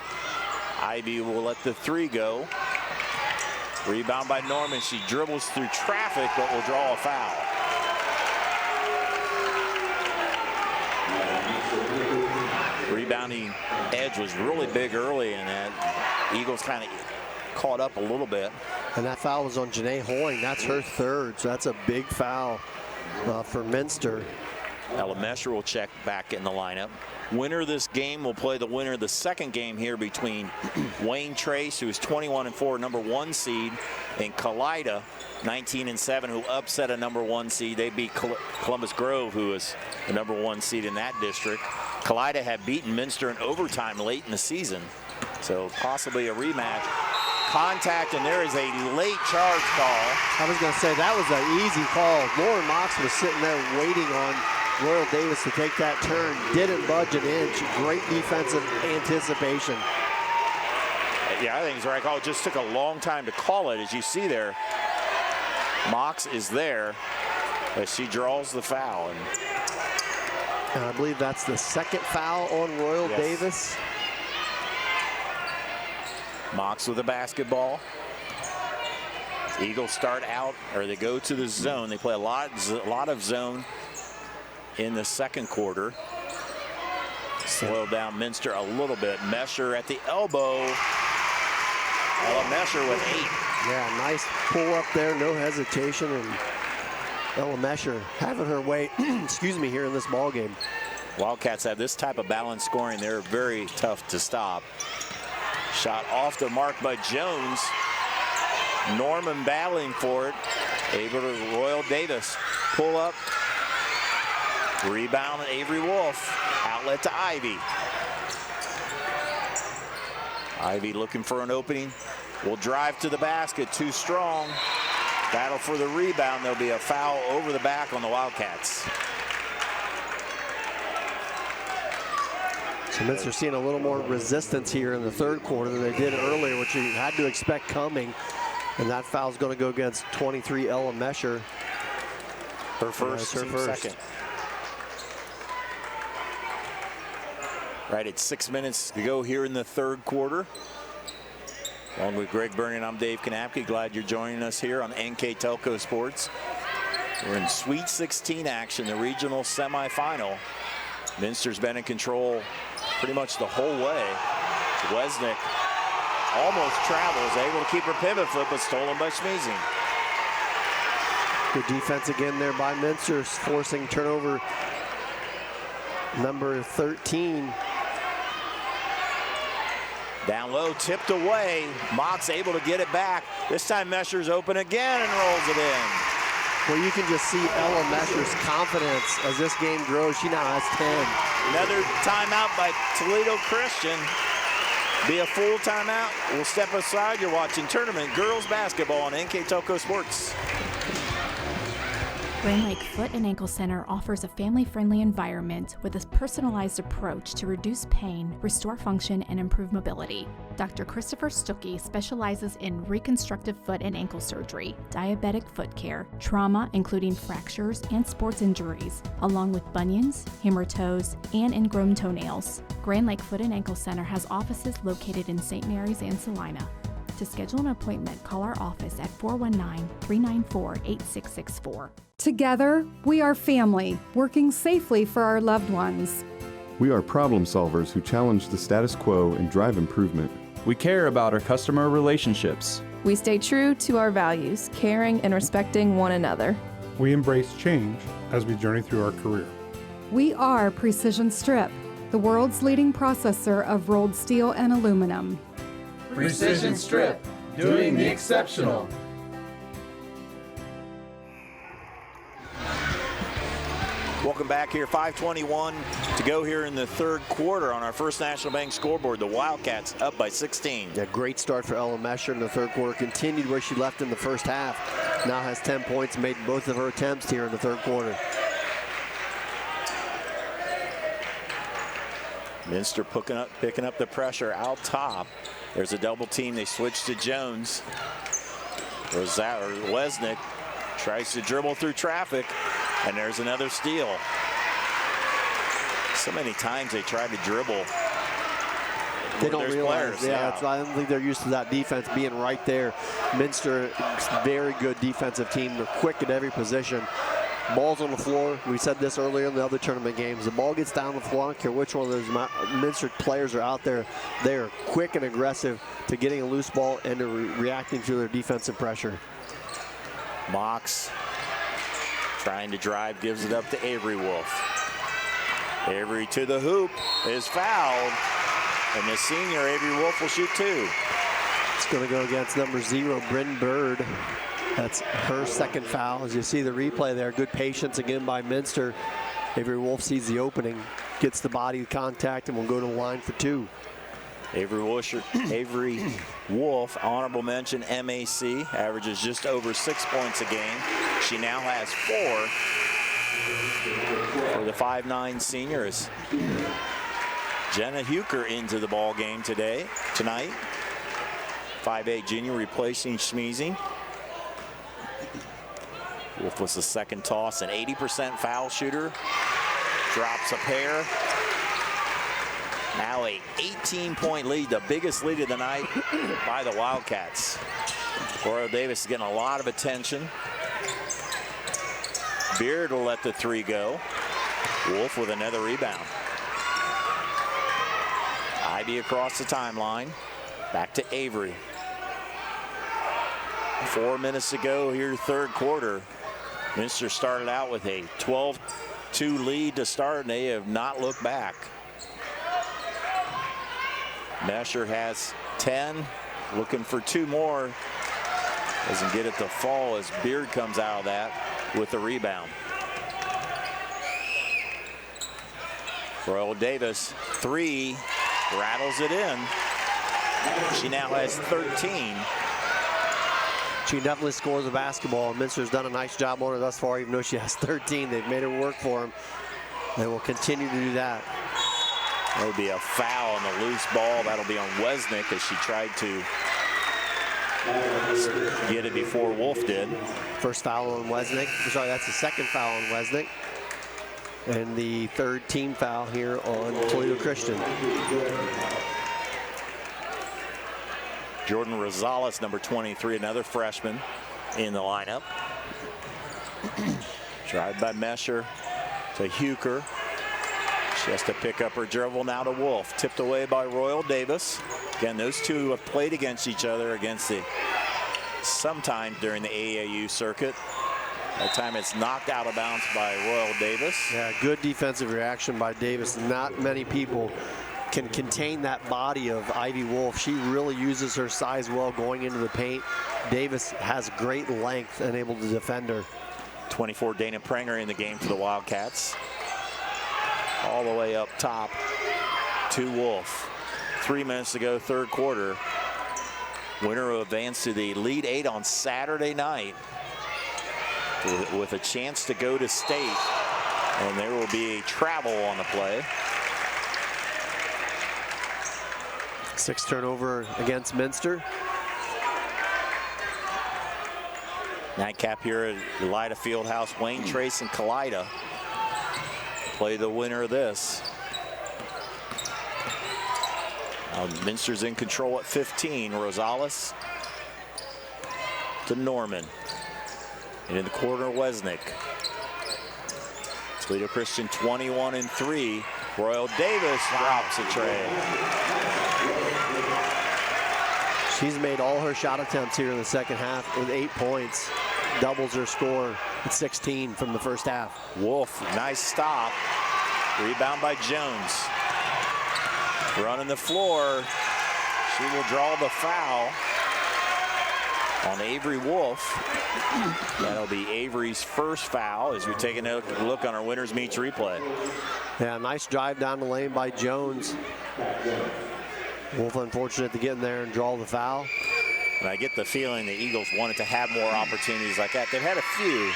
Ivy will let the 3 go. Rebound by Norman. She dribbles through traffic, but will draw a foul. Rebounding edge was really big early, and that Eagles kind of caught up a little bit. And that foul was on Janae Hoying. That's her 3rd, so that's a big foul for Minster. Ella Mesher will check back in the lineup. Winner of this game will play the winner of the second game here between Wayne Trace, who is 21-4, number 1 seed, and Kalida, 19-7, who upset a #1 seed. They beat Columbus Grove, who was the #1 seed in that district. Toledo had beaten Minster in overtime late in the season, so possibly a rematch. Contact, and there is a late charge call. I was going to say that was an easy call. Lauren Mox was sitting there waiting on Royal Davis to take that turn. Didn't budge an inch. Great defensive anticipation. Yeah, I think it's the right call. It just took a long time to call it. As you see there, Mox is there as she draws the foul. And I believe that's the second foul on Royal Davis. Mox with the basketball. Eagles start out, or they go to the zone. They play a lot of zone in the second quarter. Slow down Minster a little bit. Mesher at the elbow. Ella Mesher with 8. Yeah, nice pull up there, no hesitation, and Ella Mesher having her way, excuse me, here in this ball game. Wildcats have this type of balanced scoring. They're very tough to stop. Shot off the mark by Jones. Norman battling for it. Able to Royal Davis pull up. Rebound Avery Wolf. Outlet to Ivy. Ivy looking for an opening. Will drive to the basket. Too strong. Battle for the rebound. There'll be a foul over the back on the Wildcats. So Minster seeing a little more resistance here in the third quarter than they did earlier, which you had to expect coming. And that foul's going to go against 23 Ella Mesher. Her first, her first. Second. Right at 6 minutes to go here in the third quarter. Along with Greg Burning, I'm Dave Kanapke. Glad you're joining us here on NKTelco Sports. We're in Sweet 16 action, the regional semifinal. Minster's been in control pretty much the whole way. Wesnick almost travels, able to keep her pivot foot, but stolen by Schmeezing. Good defense again there by Minster, forcing turnover number 13. Down low, tipped away. Mox able to get it back. This time Mesher's open again and rolls it in. Well, you can just see Ella Mesher's confidence as this game grows. She now has 10. Another timeout by Toledo Christian. Be a full timeout. We'll step aside. You're watching Tournament Girls Basketball on NKTelco Sports. Grand Lake Foot and Ankle Center offers a family-friendly environment with a personalized approach to reduce pain, restore function, and improve mobility. Dr. Christopher Stuckey specializes in reconstructive foot and ankle surgery, diabetic foot care, trauma including fractures and sports injuries, along with bunions, hammer toes, and ingrown toenails. Grand Lake Foot and Ankle Center has offices located in St. Mary's and Salina. To schedule an appointment, call our office at 419-394-8664. Together, we are family, working safely for our loved ones. We are problem solvers who challenge the status quo and drive improvement. We care about our customer relationships. We stay true to our values, caring and respecting one another. We embrace change as we journey through our career. We are Precision Strip, the world's leading processor of rolled steel and aluminum. Precision Strip, doing the exceptional. Welcome back here, 5:21 to go here in the third quarter on our First National Bank scoreboard. The Wildcats up by 16. Yeah, great start for Ella Mesher in the third quarter. Continued where she left in the first half. Now has 10 points, made both of her attempts here in the third quarter. Minster picking up the pressure out top. There's a double team. They switch to Jones. Wesnick tries to dribble through traffic, and there's another steal. So many times they try to dribble. They don't realize, I don't think they're used to that defense being right there. Minster, very good defensive team. They're quick at every position. Ball's on the floor. We said this earlier in the other tournament games. The ball gets down the floor. I don't care which one of those Minster players are out there. They are quick and aggressive to getting a loose ball and to reacting to their defensive pressure. Mox trying to drive, gives it up to Avery Wolf. Avery to the hoop is fouled, and the senior Avery Wolf will shoot two. It's going to go against number 0, Bryn Bird. That's her second foul. As you see the replay there, good patience again by Minster. Avery Wolf sees the opening, gets the body contact, and will go to the line for 2. Avery Wolf, honorable mention, MAC, averages just over 6 points a game. She now has 4 for the 5'9" seniors. Jenna Huker into the ball game tonight. 5'8" junior replacing Schmeezy. Wolf was the second toss, an 80% foul shooter. Drops a pair. Now a 18-point lead, the biggest lead of the night by the Wildcats. Royal Davis is getting a lot of attention. Beard will let the 3 go. Wolf with another rebound. Ivy across the timeline. Back to Avery. 4 minutes to go here, third quarter. Minster started out with a 12-2 lead to start, and they have not looked back. Mesher has 10, looking for 2 more. Doesn't get it to fall as Beard comes out of that with the rebound. Royal Davis, 3, rattles it in. She now has 13. She definitely scores the basketball. Minster's done a nice job on her thus far, even though she has 13. They've made her work for them. They will continue to do that. That'll be a foul on the loose ball. That'll be on Wesnick as she tried to get it before Wolf did. First foul on Wesnick. Sorry, that's the second foul on Wesnick. And the third team foul here on Toledo Christian. Jordan Rosales, number 23, another freshman in the lineup. Drive by Mesher to Huker. She has to pick up her dribble now to Wolf. Tipped away by Royal Davis. Again, those two have played against each other sometime during the AAU circuit. That time it's knocked out of bounds by Royal Davis. Yeah, good defensive reaction by Davis. Not many people can contain that body of Ivy Wolf. She really uses her size well going into the paint. Davis has great length and able to defend her. 24, Dana Prenger in the game for the Wildcats. All the way up top to Wolf. 3 minutes to go, third quarter. Winner will advance to the Elite 8 on Saturday night with a chance to go to state. And there will be a travel on the play. 6 turnover against Minster. Nightcap here at Elida Fieldhouse. Wayne Trace and Kalida play the winner of this. Minster's in control at 15. Rosales to Norman. And in the corner, Wesnick. Toledo Christian 21-3. Royal Davis drops a tray. She's made all her shot attempts here in the second half with 8 points. Doubles her score at 16 from the first half. Wolf, nice stop. Rebound by Jones. Running the floor. She will draw the foul on Avery Wolf. That'll be Avery's first foul as we take a look on our winners meets replay. Yeah, nice drive down the lane by Jones. Wolf unfortunate to get in there and draw the foul. And I get the feeling the Eagles wanted to have more opportunities like that. They've had a few,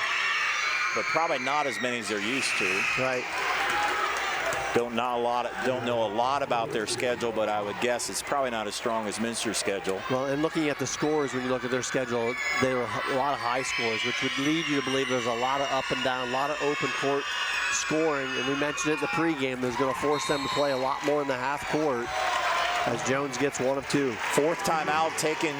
but probably not as many as they're used to. Right. Don't know a lot about their schedule, but I would guess it's probably not as strong as Minster's schedule. Well, and looking at the scores, when you look at their schedule, they were a lot of high scores, which would lead you to believe there's a lot of up and down, a lot of open court scoring. And we mentioned it in the pregame, there's going to force them to play a lot more in the half court as Jones gets 1 of 2. Fourth timeout taken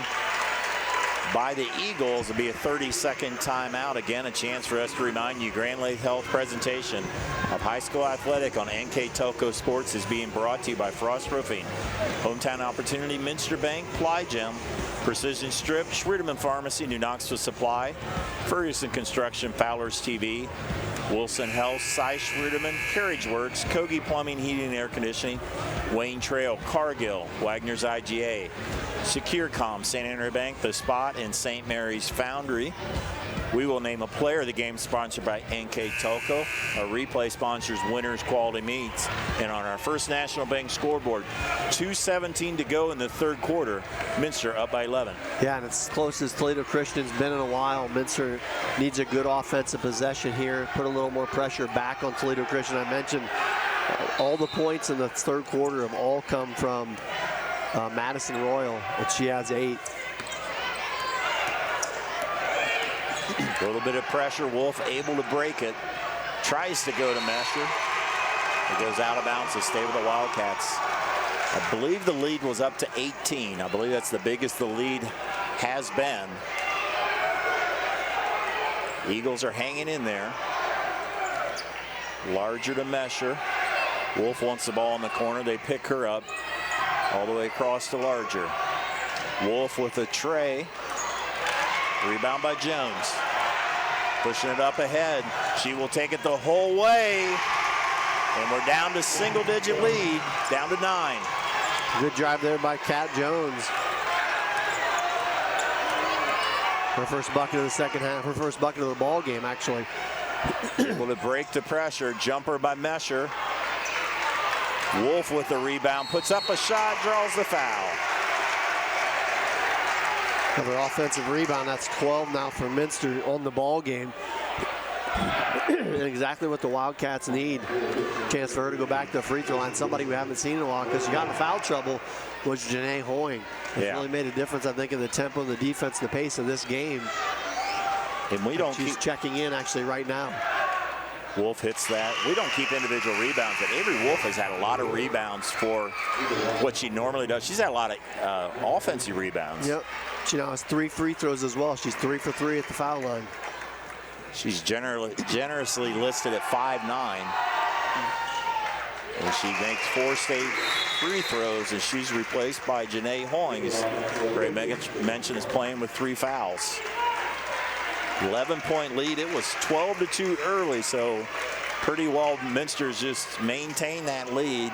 by the Eagles. Will be a 30-second timeout. Again, a chance for us to remind you Grand Lake Health presentation of high school athletic on NKTelco Sports is being brought to you by Frost Roofing, Hometown Opportunity, Minster Bank, Ply Gym, Precision Strip, Schwiedeman Pharmacy, New Knoxville Supply, Ferguson Construction, Fowler's TV, Wilson Health, Cy Schruderman, Carriage Works, Kogi Plumbing, Heating and Air Conditioning, Wayne Trail, Cargill, Wagner's IGA, SecureCom, St. Henry Bank, The Spot, and St. Mary's Foundry. We will name a player of the game sponsored by NKTelco. Our replay sponsors Winners Quality Meats. And on our First National Bank scoreboard, 2:17 to go in the third quarter. Minster up by 11. Yeah, and it's close as Toledo Christian's been in a while. Minster needs a good offensive possession here, put a little more pressure back on Toledo Christian. I mentioned all the points in the third quarter have all come from Madison Royal, and she has 8. A little bit of pressure. Wolf able to break it. Tries to go to Mesher. It goes out of bounds to stay with the Wildcats. I believe the lead was up to 18. I believe that's the biggest the lead has been. Eagles are hanging in there. Larger to Mesher. Wolf wants the ball in the corner. They pick her up all the way across to Larger. Wolf with a tray. Rebound by Jones. Pushing it up ahead. She will take it the whole way. And we're down to single-digit lead, down to 9. Good drive there by Kat Jones. Her first bucket of the second half, her first bucket of the ball game, actually. Able to break the pressure. Jumper by Mesher. Wolf with the rebound, puts up a shot, draws the foul. Another offensive rebound. That's 12 now for Minster on the ball game. And exactly what the Wildcats need. Chance for her to go back to the free throw line. Somebody we haven't seen in a while, because she got in foul trouble, was Janae Hoying. It's really made a difference, I think, in the tempo, the defense, the pace of this game. And we don't She's checking in actually right now. Wolf hits that. We don't keep individual rebounds, but Avery Wolf has had a lot of rebounds for what she normally does. She's had a lot of offensive rebounds. Yep. She now has 3 free throws as well. She's 3 for 3 at the foul line. She's generously listed at 5'9". And she makes 4 state free throws, and she's replaced by Janae Hoying. Ray mentioned is playing with 3 fouls. 11-point lead. It was 12-2 early, so pretty well Minster's just maintained that lead.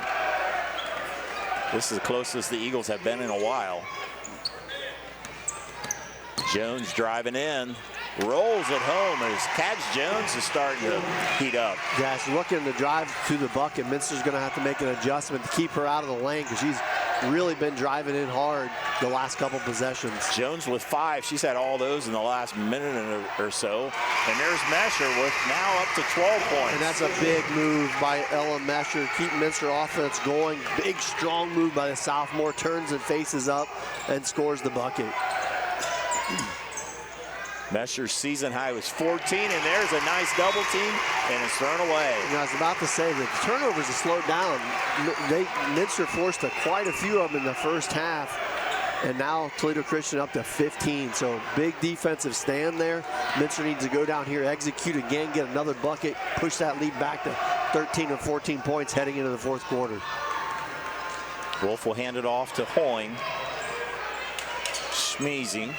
This is the closest the Eagles have been in a while. Jones driving in, rolls it home as Kat Jones is starting to heat up. Yeah, she's looking to drive to the bucket. Minster's going to have to make an adjustment to keep her out of the lane, because she's really been driving in hard the last couple possessions. Jones with 5. She's had all those in the last minute or so. And there's Mesher with now up to 12 points. And that's a big move by Ella Mesher. Keep Minster offense going. Big, strong move by the sophomore. Turns and faces up and scores the bucket. Mesher's season high was 14, and there's a nice double team, and it's thrown away. And I was about to say that the turnovers have slowed down. Minster forced quite a few of them in the first half, and now Toledo Christian up to 15. So big defensive stand there. Minster needs to go down here, execute again, get another bucket, push that lead back to 13 or 14 points heading into the fourth quarter. Wolf will hand it off to Hoying. Schmeezing.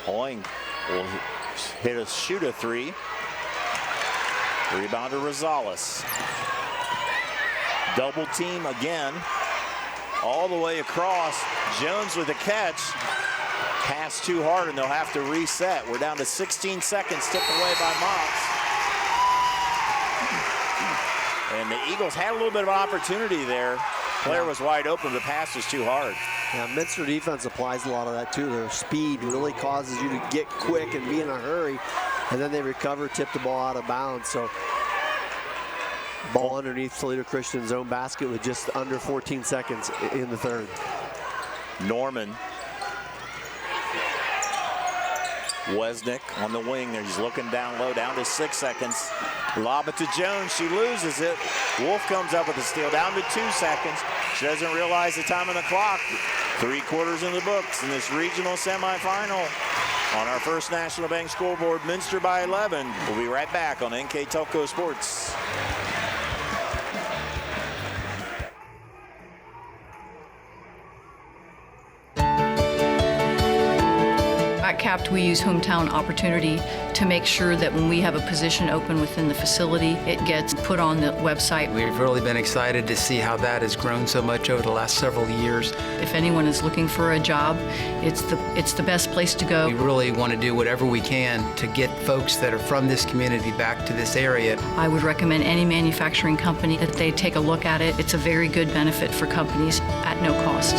Hoying will shoot a 3. Rebound to Rosales. Double team again. All the way across. Jones with a catch. Pass too hard, and they'll have to reset. We're down to 16 seconds, tipped away by Mox. And the Eagles had a little bit of opportunity there. Player was wide open. The pass was too hard. Yeah, Minster defense applies a lot of that too. Their speed really causes you to get quick and be in a hurry, and then they recover, tip the ball out of bounds. So ball underneath Toledo Christian's own basket with just under 14 seconds in the third. Norman. Wesnick on the wing there. He's looking down low, down to 6 seconds. Lob it to Jones. She loses it. Wolf comes up with a steal, down to 2 seconds. She doesn't realize the time on the clock. 3 quarters in the books in this regional semifinal. On our First National Bank scoreboard, Minster by 11. We'll be right back on NKTelco Sports. Untapped, we use Hometown Opportunity to make sure that when we have a position open within the facility, it gets put on the website. We've really been excited to see how that has grown so much over the last several years. If anyone is looking for a job, it's the best place to go. We really want to do whatever we can to get folks that are from this community back to this area. I would recommend any manufacturing company that they take a look at it. It's a very good benefit for companies at no cost.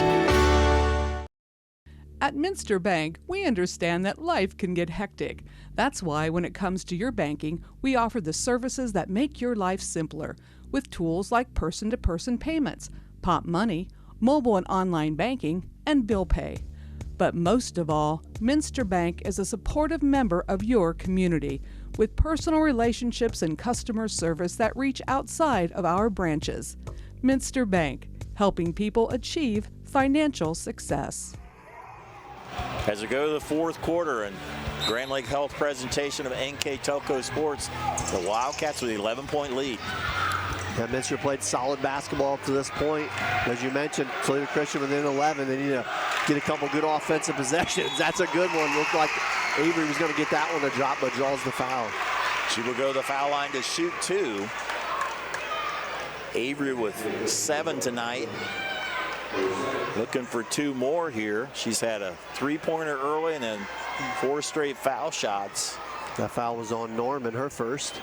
At Minster Bank, we understand that life can get hectic. That's why when it comes to your banking, we offer the services that make your life simpler with tools like person-to-person payments, Pop Money, mobile and online banking, and bill pay. But most of all, Minster Bank is a supportive member of your community with personal relationships and customer service that reach outside of our branches. Minster Bank, helping people achieve financial success. As we go to the fourth quarter and Grand Lake Health presentation of NKTelco Sports, the Wildcats with an 11-point lead. Yeah, Minster played solid basketball up to this point. As you mentioned, Toledo Christian within 11. They need to get a couple good offensive possessions. That's a good one. Looked like Avery was going to get that one to drop, but draws the foul. She will go to the foul line to shoot 2. Avery with 7 tonight. Looking for 2 more here. She's had a 3-pointer early and then 4 straight foul shots. That foul was on Norman, her first.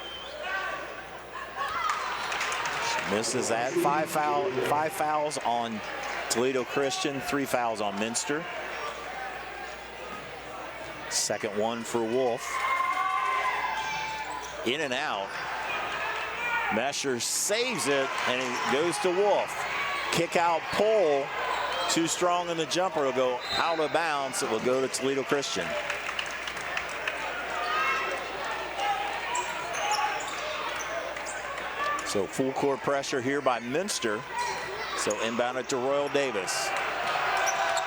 She misses that. 5 fouls on Toledo Christian, 3 fouls on Minster. Second one for Wolf. In and out. Mesher saves it and it goes to Wolf. Kick out pull, too strong in the jumper. It'll go out of bounds. It will go to Toledo Christian. So full court pressure here by Minster. So inbounded to Royal Davis.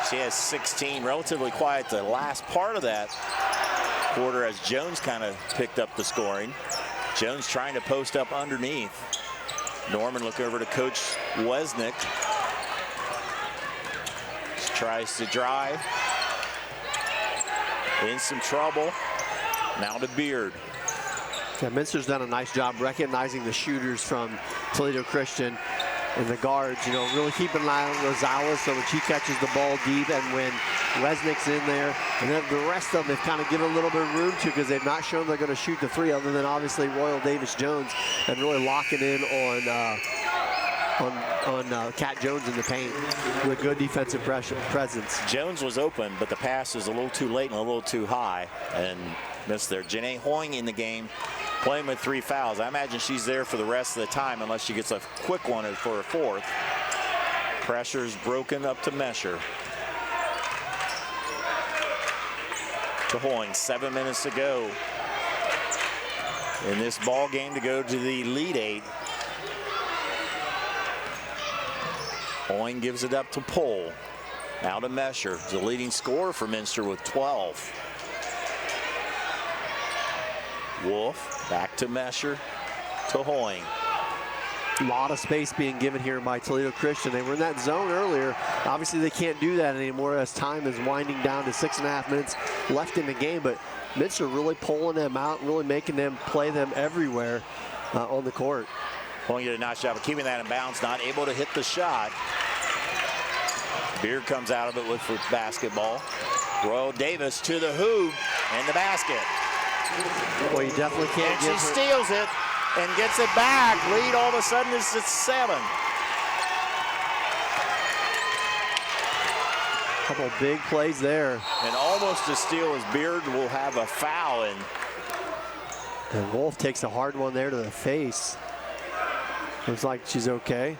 She has 16, relatively quiet the last part of that quarter as Jones kind of picked up the scoring. Jones trying to post up underneath. Norman looking over to Coach Wesnick. She tries to drive. In some trouble. Now to Beard. Yeah, Minster's done a nice job recognizing the shooters from Toledo Christian and the guards, you know, really keeping an eye on Rosales so when she catches the ball deep and when Wesnick's in there. And then the rest of them have kind of given a little bit of room to because they've not shown they're going to shoot the 3 other than obviously Royal Davis Jones and really locking in on Cat Jones in the paint with good defensive presence. Jones was open, but the pass was a little too late and a little too high and missed there. Janae Hoying in the game, playing with 3 fouls. I imagine she's there for the rest of the time unless she gets a quick one for a 4th. Pressure's broken up to Mesher. To Hoying, 7 minutes to go in this ball game to go to the lead 8. Hoying gives it up to Pohl. Now to Mesher, the leading scorer for Minster with 12. Wolf back to Mesher to Hoying. A lot of space being given here by Toledo Christian. They were in that zone earlier. Obviously they can't do that anymore as time is winding down to 6.5 minutes left in the game, but Minster really pulling them out, really making them play them everywhere on the court. Hoying did a nice job of keeping that in bounds, not able to hit the shot. Beard comes out of it with for basketball. Royal Davis to the hoop and the basket. Well, you definitely can't and she steals it and gets it back. Lead all of a sudden is at 7. Couple big plays there. And almost a steal as Beard will have a foul. And Wolf takes a hard one there to the face. Looks like she's okay.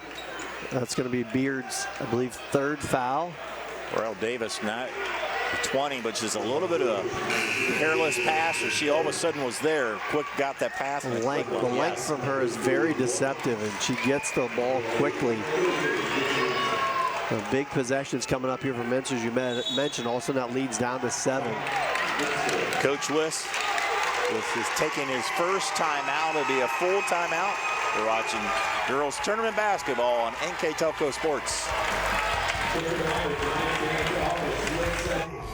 That's going to be Beard's, I believe, 3rd foul. Royal Davis not 20, but just a little bit of a careless pass, or she all of a sudden was there. Quick got that pass. The length from her is very deceptive, and she gets the ball quickly. The big possessions coming up here from Minster, as you mentioned. Also, that leads down to 7. Coach Wiss is taking his first timeout. It'll be a full timeout. We're watching girls tournament basketball on NKTelco Sports.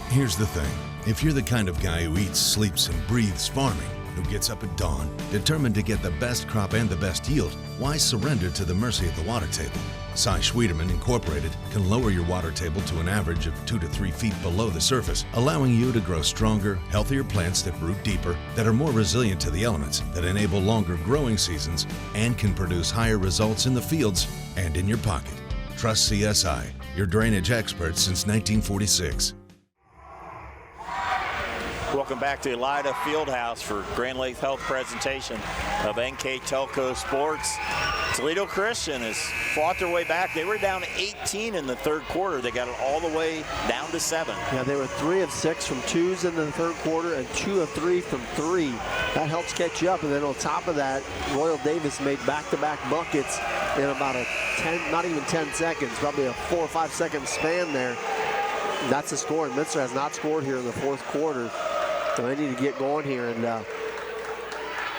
Here's the thing. If you're the kind of guy who eats, sleeps, and breathes farming, who gets up at dawn, determined to get the best crop and the best yield, why surrender to the mercy of the water table? Cy Schwiederman Incorporated can lower your water table to an average of 2 to 3 feet below the surface, allowing you to grow stronger, healthier plants that root deeper, that are more resilient to the elements, that enable longer growing seasons, and can produce higher results in the fields and in your pocket. Trust CSI, your drainage experts since 1946. Welcome back to Elida Fieldhouse for Grand Lake Health presentation of NKTelco Sports. Toledo Christian has fought their way back. They were down 18 in the third quarter. They got it all the way down to 7. Yeah, they were 3 of 6 from twos in the third quarter and 2 of 3 from 3. That helps catch you up. And then on top of that, Royal Davis made back-to-back buckets in about a 10, not even 10 seconds, probably a 4 or 5 second span there. That's the score. And Minster has not scored here in the fourth quarter. So they need to get going here and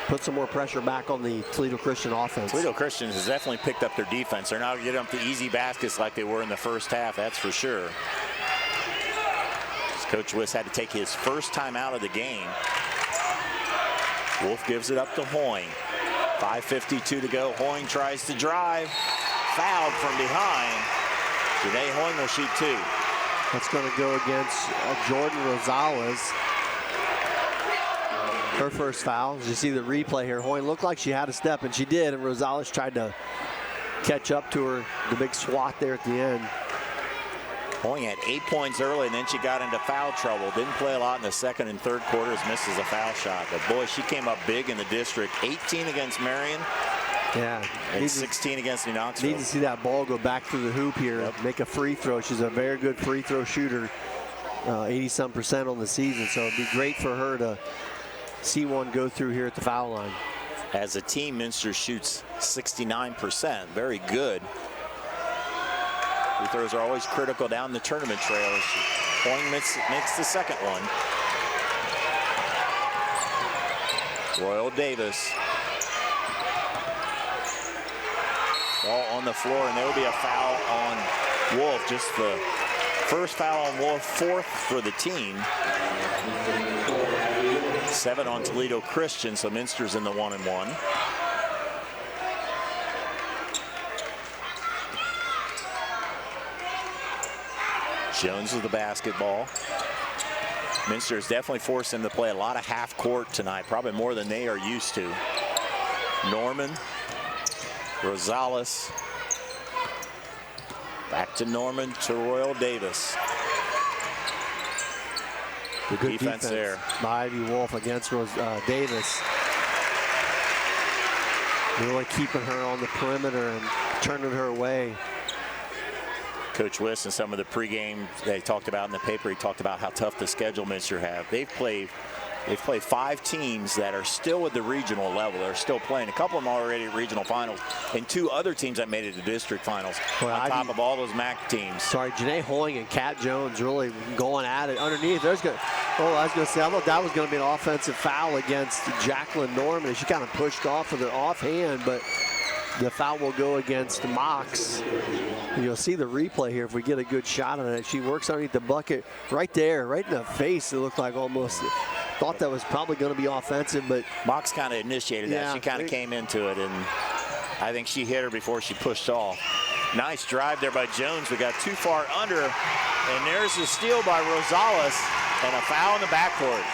put some more pressure back on the Toledo Christian offense. Toledo Christian has definitely picked up their defense. They're not getting up the easy baskets like they were in the first half, that's for sure. Coach Wiss had to take his first time out of the game. Wolf gives it up to Hoying. 5:52 to go. Hoying tries to drive. Fouled from behind. Janae Hoying will shoot 2. That's going to go against Jordan Rosales. Her first foul. As you see the replay here, Hoying looked like she had a step, and she did, and Rosales tried to catch up to her. The big swat there at the end. Hoying had 8 points early, and then she got into foul trouble. Didn't play a lot in the second and third quarters, misses a foul shot. But boy, she came up big in the district. 18 against Marion. Yeah. And 16 against New Knoxville. Need to see that ball go back through the hoop here. Yep. Make a free throw. She's a very good free throw shooter. 80-some% on the season, so it'd be great for her to see one go through here at the foul line. As a team, Minster shoots 69%. Very good. Free throws are always critical down the tournament trail. Hoying makes the second one. Royal Davis. Ball on the floor, and there will be a foul on Wolf. Just the first foul on Wolf, 4th for the team. 7 on Toledo Christian, so Minster's in the 1-and-1. Jones with the basketball. Minster has definitely forced them to play a lot of half court tonight, probably more than they are used to. Norman, Rosales, back to Norman, to Royal Davis. Good defense there by Ivy Wolf against Davis. Really keeping her on the perimeter and turning her away. Coach Wiss and some of the pregame they talked about in the paper, he talked about how tough the schedule Minster have. They've played 5 teams that are still at the regional level. They're still playing. A couple of them already at regional finals, and 2 other teams that made it to district finals on top of all those MAC teams. Sorry, Janae Hoying and Kat Jones really going at it underneath. I was going to say, I thought that was going to be an offensive foul against Jacqueline Norman. She kind of pushed off with her offhand, but the foul will go against Mox. You'll see the replay here if we get a good shot on it. She works underneath the bucket right there, right in the face. It looked like almost. Thought that was probably going to be offensive, but Mox kind of initiated that. She kind of came into it, and I think she hit her before she pushed off. Nice drive there by Jones. We got too far under, and there's a steal by Rosales and a foul in the backcourt.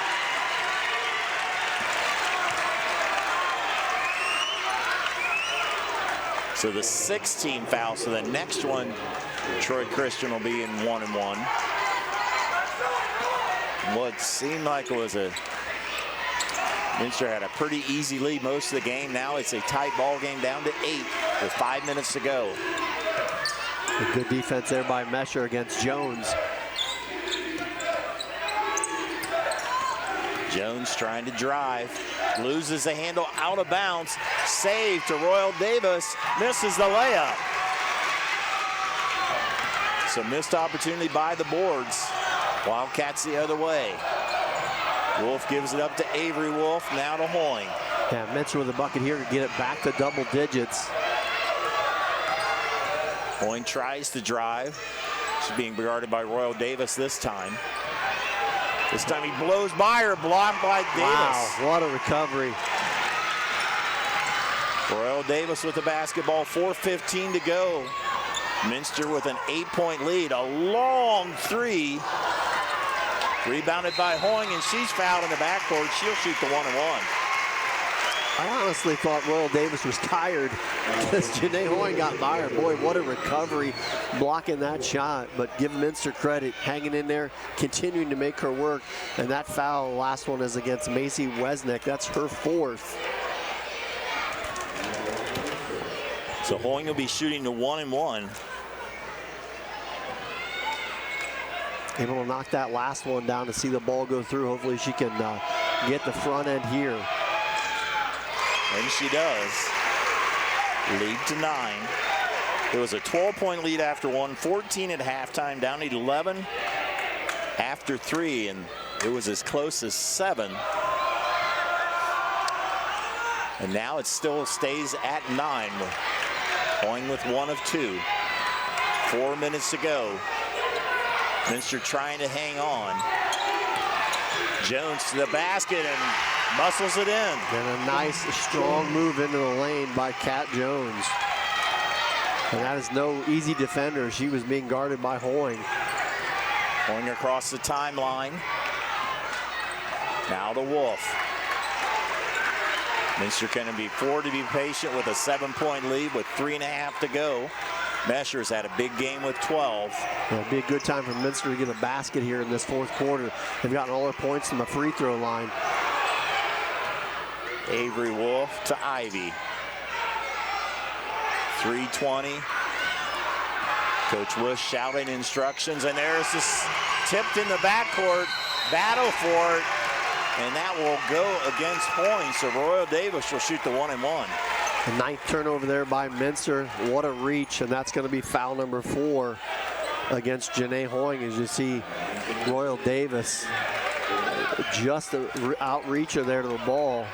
So the 16 foul. So the next one, Troy Christian will be in 1-and-1. What seemed like it was Minster had a pretty easy lead most of the game. Now it's a tight ball game down to 8 with 5 minutes to go. A good defense there by Mesher against Jones. Jones trying to drive, loses the handle out of bounds. Save to Royal Davis, misses the layup. So missed opportunity by the boards. Wildcats the other way. Wolf gives it up to Avery Wolf, now to Hoying. Yeah, Minster with a bucket here to get it back to double digits. Hoying tries to drive. She's being guarded by Royal Davis this time. This time he blows by her, blocked by Davis. Wow, what a recovery. Royal Davis with the basketball, 4:15 to go. Minster with an 8-point lead, a long three. Rebounded by Hoying, and she's fouled in the backcourt. She'll shoot the 1-and-1. I honestly thought Royal Davis was tired because Janae Hoying got by her. Boy, what a recovery blocking that shot. But give Minster credit, hanging in there, continuing to make her work. And that foul, the last one is against Macy Wesnick. That's her 4th. So Hoying will be shooting the 1-and-1. Able to knock that last one down to see the ball go through. Hopefully she can get the front end here. And she does. Lead to 9. It was a 12-point lead after 1, 14 at halftime, down to 11 after 3, and it was as close as 7. And now it still stays at 9. Hoying with 1 of 2. 4 minutes to go. Minster trying to hang on. Jones to the basket and muscles it in. And a nice, strong move into the lane by Kat Jones. And that is no easy defender. She was being guarded by Hoying. Hoying across the timeline. Now the Wolf. Minster can be afford to be patient with a 7-point lead with 3.5 to go. Measures had a big game with 12. It'll be a good time for Minster to get a basket here in this 4th quarter. They've gotten all their points from the free throw line. Avery Wolf to Ivy. 3:20. Coach Wish shouting instructions, and there's this tipped in the backcourt. Battle for it, and that will go against Hoying. So Royal Davis will shoot the 1-and-1. The 9th turnover there by Minster. What a reach, and that's going to be foul number 4 against Janae Hoying. As you see, Royal Davis just an outreacher there to the ball.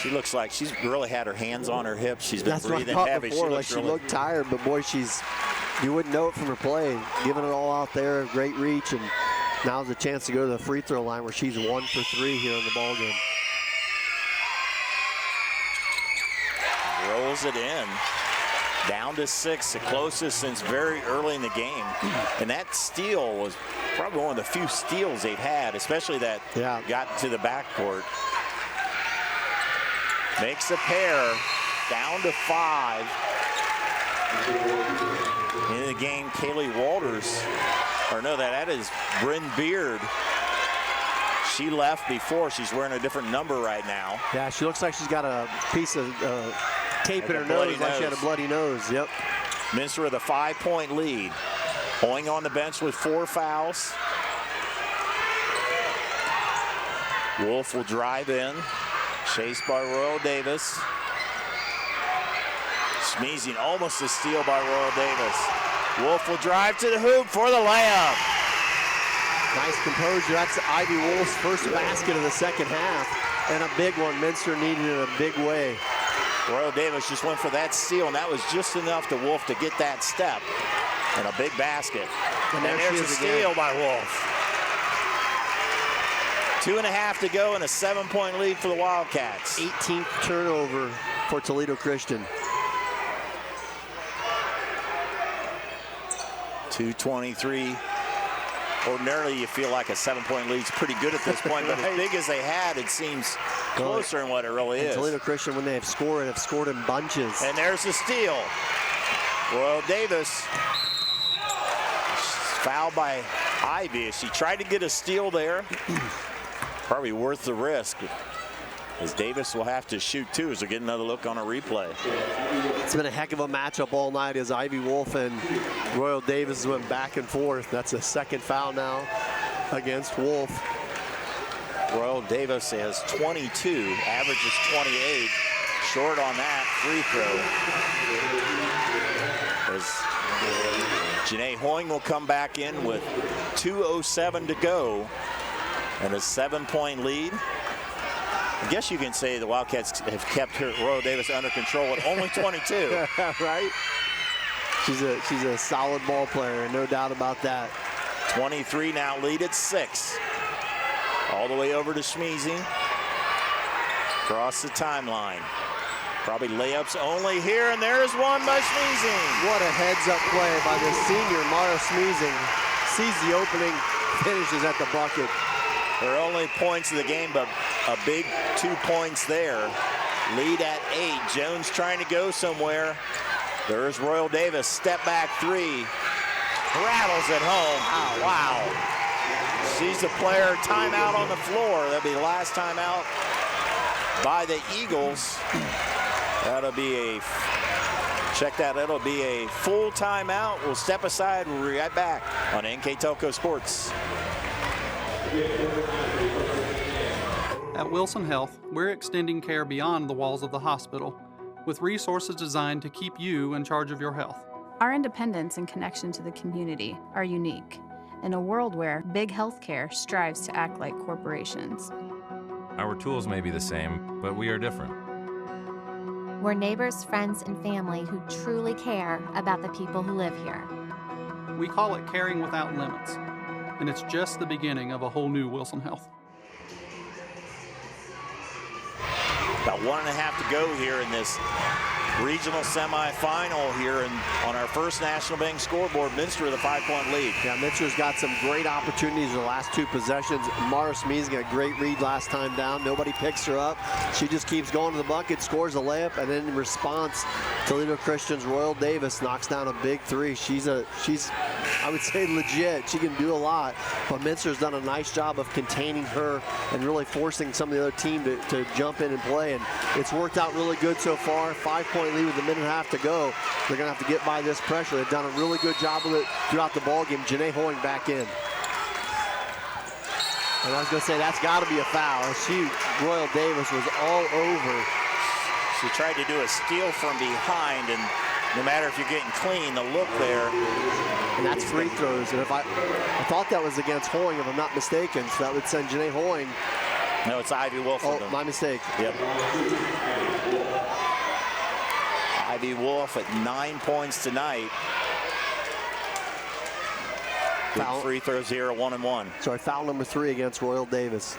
She looks like she's really had her hands on her hips. She's been That's breathing what I heavy. before. She looked tired, but boy, you wouldn't know it from her play. Giving it all out there, great reach, and now's a chance to go to the free throw line where she's 1 for 3 here in the ball game. Rolls it in. Down to 6, the closest since very early in the game. And that steal was probably one of the few steals they've had, especially that got to the backcourt. Makes a pair, down to 5. In the game, Kaylee Walters, or no, that is Bryn Beard. She left before. She's wearing a different number right now. Yeah, she looks like she's got a piece of tape in her nose, like she had a bloody nose. Yep. Minster with a 5-point lead. Hoying on the bench with 4 fouls. Wolf will drive in. Chased by Royal Davis. Smeezing, almost a steal by Royal Davis. Wolf will drive to the hoop for the layup. Nice composure. That's Ivy Wolf's first basket of the second half. And a big one. Minster needed it in a big way. Royal Davis just went for that steal, and that was just enough to Wolf to get that step. And a big basket. And there's a steal by Wolf. 2.5 to go and a 7-point lead for the Wildcats. 18th turnover for Toledo Christian. 2:23. Ordinarily, you feel like a 7-point lead is pretty good at this point, but as big as they had, it seems closer than what it really is. Toledo Christian, when they have scored in bunches. And there's the steal. Royal Davis fouled by Ivy. She tried to get a steal there. Probably worth the risk, as Davis will have to shoot too as we get another look on a replay. It's been a heck of a matchup all night as Ivy Wolf and Royal Davis went back and forth. That's a second foul now against Wolf. Royal Davis has 22, averages 28. Short on that free throw. As Janae Hoying will come back in with 2:07 to go and a 7-point lead. I guess you can say the Wildcats have kept Royal Davis under control at only 22. Right? She's a solid ball player, no doubt about that. 23 now, lead at 6. All the way over to Schmeezing. Across the timeline. Probably layups only here, and there's one by Schmeezing. What a heads-up play by the senior, Mara Schmeezing. Sees the opening, finishes at the bucket. Her only points of the game, but a big 2 points there. Lead at 8. Jones trying to go somewhere. There's Royal Davis, step back 3. Rattles it home. Oh, wow. She's the player. Timeout on the floor. That'll be the last timeout by the Eagles. That'll be a, check that, it'll be a full timeout. We'll step aside. We'll be right back on NKTelco Sports. At Wilson Health, we're extending care beyond the walls of the hospital with resources designed to keep you in charge of your health. Our independence and connection to the community are unique in a world where big healthcare strives to act like corporations. Our tools may be the same, but we are different. We're neighbors, friends, and family who truly care about the people who live here. We call it caring without limits, and it's just the beginning of a whole new Wilson Health. About 1.5 to go here in this regional semifinal here on our first National Bank scoreboard. Minster with a 5-point lead. Yeah, Minster's got some great opportunities in the last 2 possessions. Mara Schmeezing got a great read last time down. Nobody picks her up. She just keeps going to the bucket, scores a layup, and then in response, Toledo Christian's Royal Davis knocks down a big 3. She's I would say legit. She can do a lot, but Minster's done a nice job of containing her and really forcing some of the other team to jump in and play, and it's worked out really good so far. 5-point lead with a minute and a half to go. They're going to have to get by this pressure. They've done a really good job of it throughout the ballgame. Janae Hoying back in. And I was going to say, that's got to be a foul. Royal Davis was all over. She tried to do a steal from behind, and no matter if you're getting clean, the look there. And that's free throws. And if I thought that was against Hoying, if I'm not mistaken, so that would send Janae Hoying. No, it's Ivy Wolf. Oh, my mistake. Yep. Ivy Wolf at 9 points tonight. Foul. Free throws here, 1-and-1. Sorry, foul number 3 against Royal Davis.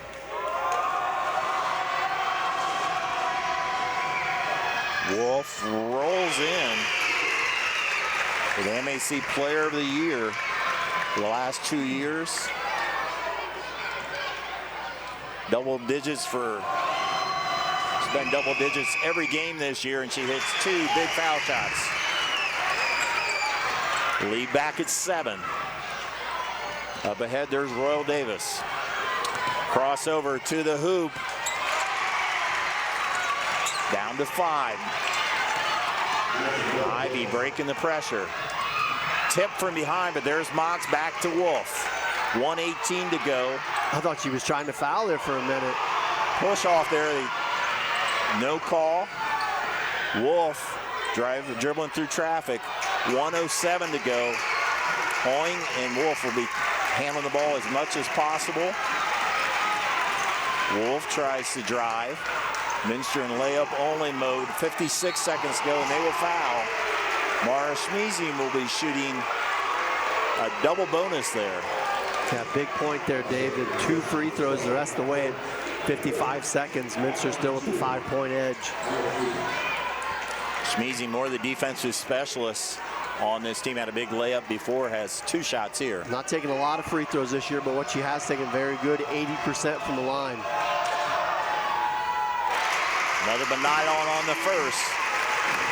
Wolf rolls in with MAC Player of the Year for the last 2 years. Double digits for, she's been double digits every game this year, and she hits 2 big foul shots. Lead back at 7. Up ahead, there's Royal Davis. Crossover to the hoop. Down to 5. Ivy breaking the pressure. Tip from behind, but there's Mox back to Wolf. 1:18 to go. I thought she was trying to foul there for a minute. Push off there. No call. Wolf dribbling through traffic. 1:07 to go. Hoying and Wolf will be handling the ball as much as possible. Wolf tries to drive. Minster in layup only mode. 56 seconds to go, and they will foul. Mara Schmeezing will be shooting a double bonus there. Yeah, big point there, David. 2 free throws the rest of the way at 55 seconds. Minster still with the 5-point edge. Schmeezing, more the defensive specialist on this team. Had a big layup before, has 2 shots here. Not taking a lot of free throws this year, but what she has taken very good, 80% from the line. Another Benidon on the first.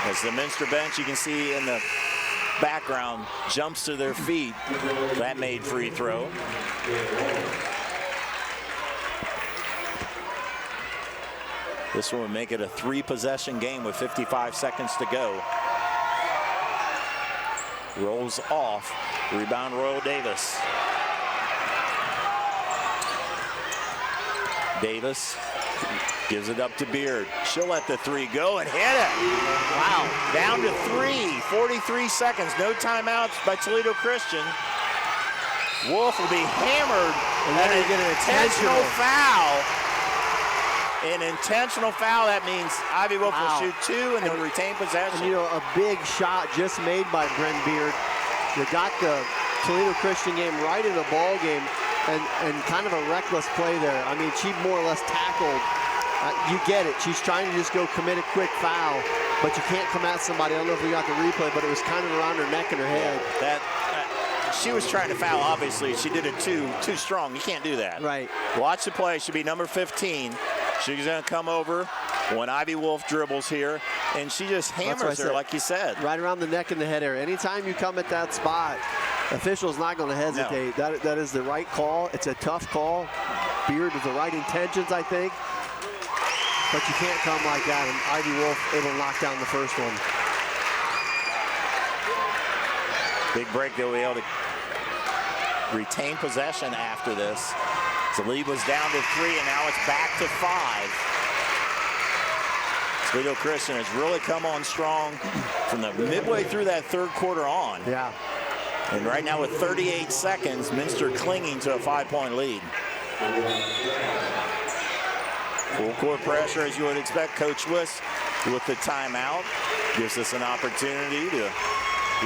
As the Minster bench, you can see in the background, jumps to their feet. That made free throw. This one would make it a 3-possession game with 55 seconds to go. Rolls off. Rebound, Royal Davis. Davis gives it up to Beard. She'll let the 3 go and hit it. Wow, down to 3, 43 seconds. No timeouts by Toledo Christian. Wolf will be hammered. And then they get an intentional foul. An intentional foul. That means Ivy Wolf will shoot 2 and they'll retain possession. And, you know, a big shot just made by Bren Beard. They got the Toledo Christian game right in the ball game, and kind of a reckless play there. I mean, she more or less tackled. You get it. She's trying to just go commit a quick foul, but you can't come at somebody. I don't know if we got the replay, but it was kind of around her neck and her head. She was trying to foul, obviously. She did it too strong. You can't do that. Right. Watch the play. Should be number 15. She's going to come over when Ivy Wolf dribbles here, and she just hammers her, like you said. Right around the neck and the head area. Anytime you come at that spot, official's not going to hesitate. No. That is the right call. It's a tough call. Beard with the right intentions, I think. But you can't come like that, and Ivy Wolf able to knock down the first one. Big break. They'll be able to retain possession after this. The lead was down to 3, and now it's back to 5. Toledo Christian has really come on strong from the midway through that third quarter on. Yeah. And right now with 38 seconds, Minster clinging to a 5-point lead. Full court pressure, as you would expect. Coach Wiss with the timeout gives us an opportunity to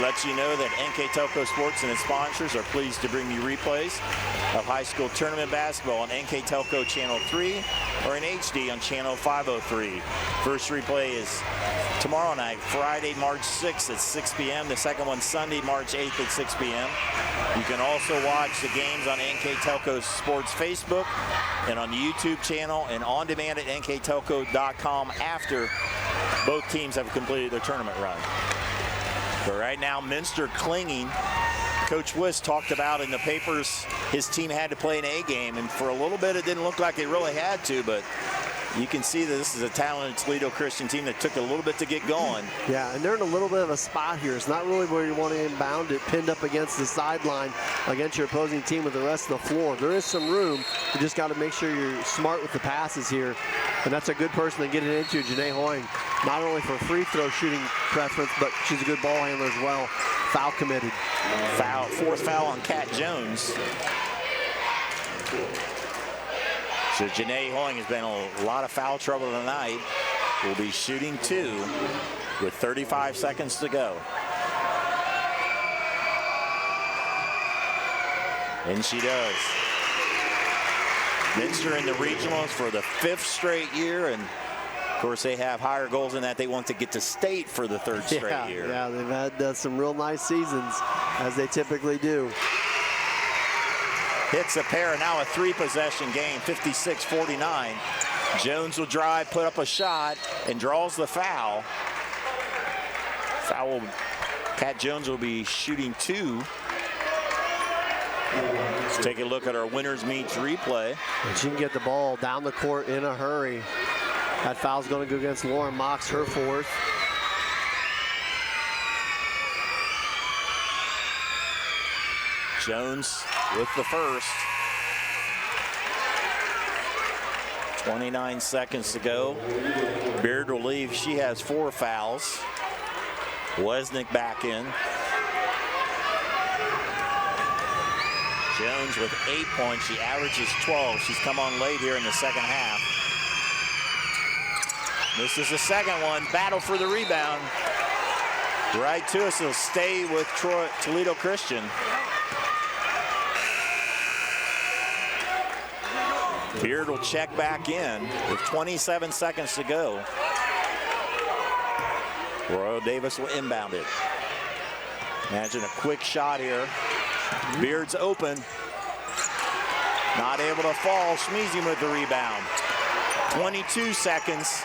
let you know that NKTelco Sports and its sponsors are pleased to bring you replays of high school tournament basketball on NKTelco Channel 3 or in HD on Channel 503. First replay is tomorrow night, Friday, March 6th at 6 p.m. The second one Sunday, March 8th at 6 p.m. You can also watch the games on NKTelco Sports Facebook and on the YouTube channel and on demand at nktelco.com after both teams have completed their tournament run. But right now, Minster clinging. Coach Wiss talked about in the papers his team had to play an A game, and for a little bit it didn't look like they really had to, but you can see that this is a talented Toledo Christian team that took a little bit to get going. Yeah, and they're in a little bit of a spot here. It's not really where you want to inbound it, pinned up against the sideline against your opposing team with the rest of the floor. There is some room. You just got to make sure you're smart with the passes here, and that's a good person to get it into, Janae Hoying. Not only for free throw shooting preference, but she's a good ball handler as well. Foul committed. Fourth foul on Kat Jones. So Janae Hoying has been in a lot of foul trouble tonight. Will be shooting 2 with 35 seconds to go. And she does. Minster in the regionals for the 5th straight year, and of course, they have higher goals than that. They want to get to state for the 3rd straight year. Yeah, they've had some real nice seasons, as they typically do. Hits a pair, now a 3-possession game, 56-49. Jones will drive, put up a shot, and draws the foul. Kat Jones will be shooting 2. Let's take a look at our winners meets replay. And she can get the ball down the court in a hurry. That foul's going to go against Lauren Mox, her 4th. Jones with the first. 29 seconds to go. Beard will leave. She has 4 fouls. Wesnick back in. Jones with 8 points. She averages 12. She's come on late here in the second half. This is the second one. Battle for the rebound. Right to us. It'll stay with Toledo Christian. Beard will check back in with 27 seconds to go. Royal Davis will inbound it. Imagine a quick shot here. Beard's open. Not able to fall. Schmeezing with the rebound. 22 seconds.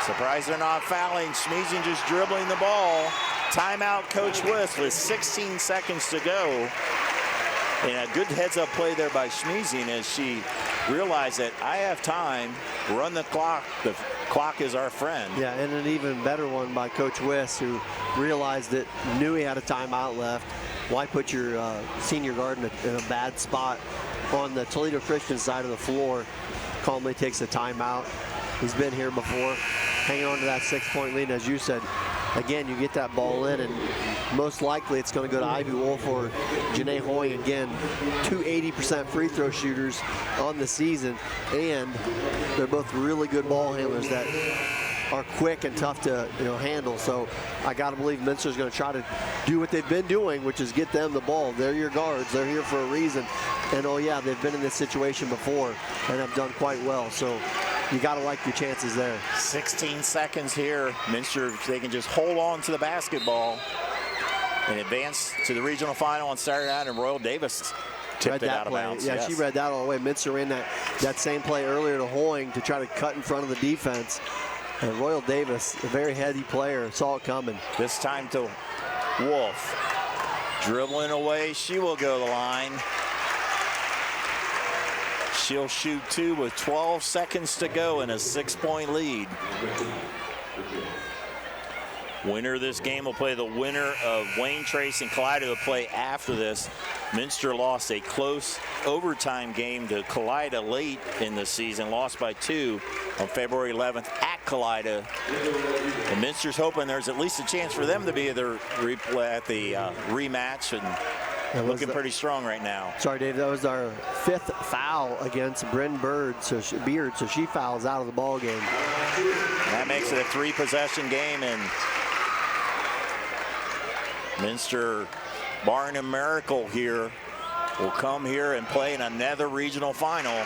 Surprised they're not fouling. Schmeezing just dribbling the ball. Timeout, Coach Wiss with 16 seconds to go. And a good heads-up play there by Schmeezing as she realized that I have time. Run the clock. The clock is our friend. Yeah, and an even better one by Coach Wiss, who realized it, knew he had a timeout left. Why put your senior guard in a bad spot on the Toledo Christian side of the floor? Calmly takes a timeout. He's been here before, hanging on to that 6-point lead. As you said, again, you get that ball in, and most likely it's going to go to Ivy Wolf or Janae Hoy. Again, 2 80% free throw shooters on the season, and they're both really good ball handlers that are quick and tough to handle. So I got to believe Minster's going to try to do what they've been doing, which is get them the ball. They're your guards. They're here for a reason. And oh yeah, they've been in this situation before and have done quite well. So you got to like your chances there. 16 seconds here. Minster, if they can just hold on to the basketball and advance to the regional final on Saturday night, and Royal Davis tipped it out of bounds. Yeah, yes. She read that all the way. Minster ran that same play earlier to Hoying to try to cut in front of the defense. And Royal Davis, a very heady player, saw it coming. This time to Wolf. Dribbling away, she will go to the line. She'll shoot 2 with 12 seconds to go in a 6-point lead. Winner of this game will play the winner of Wayne Trace and Toledo to play after this. Minster lost a close overtime game to Toledo late in the season, lost by 2 on February 11th at Toledo. And Minster's hoping there's at least a chance for them to be at the rematch, and looking pretty strong right now. Sorry, Dave, that was our 5th foul against Bryn Beard, so she fouls out of the ball game. That makes it a 3-possession game, and Minster, barring a miracle here, will come here and play in another regional final.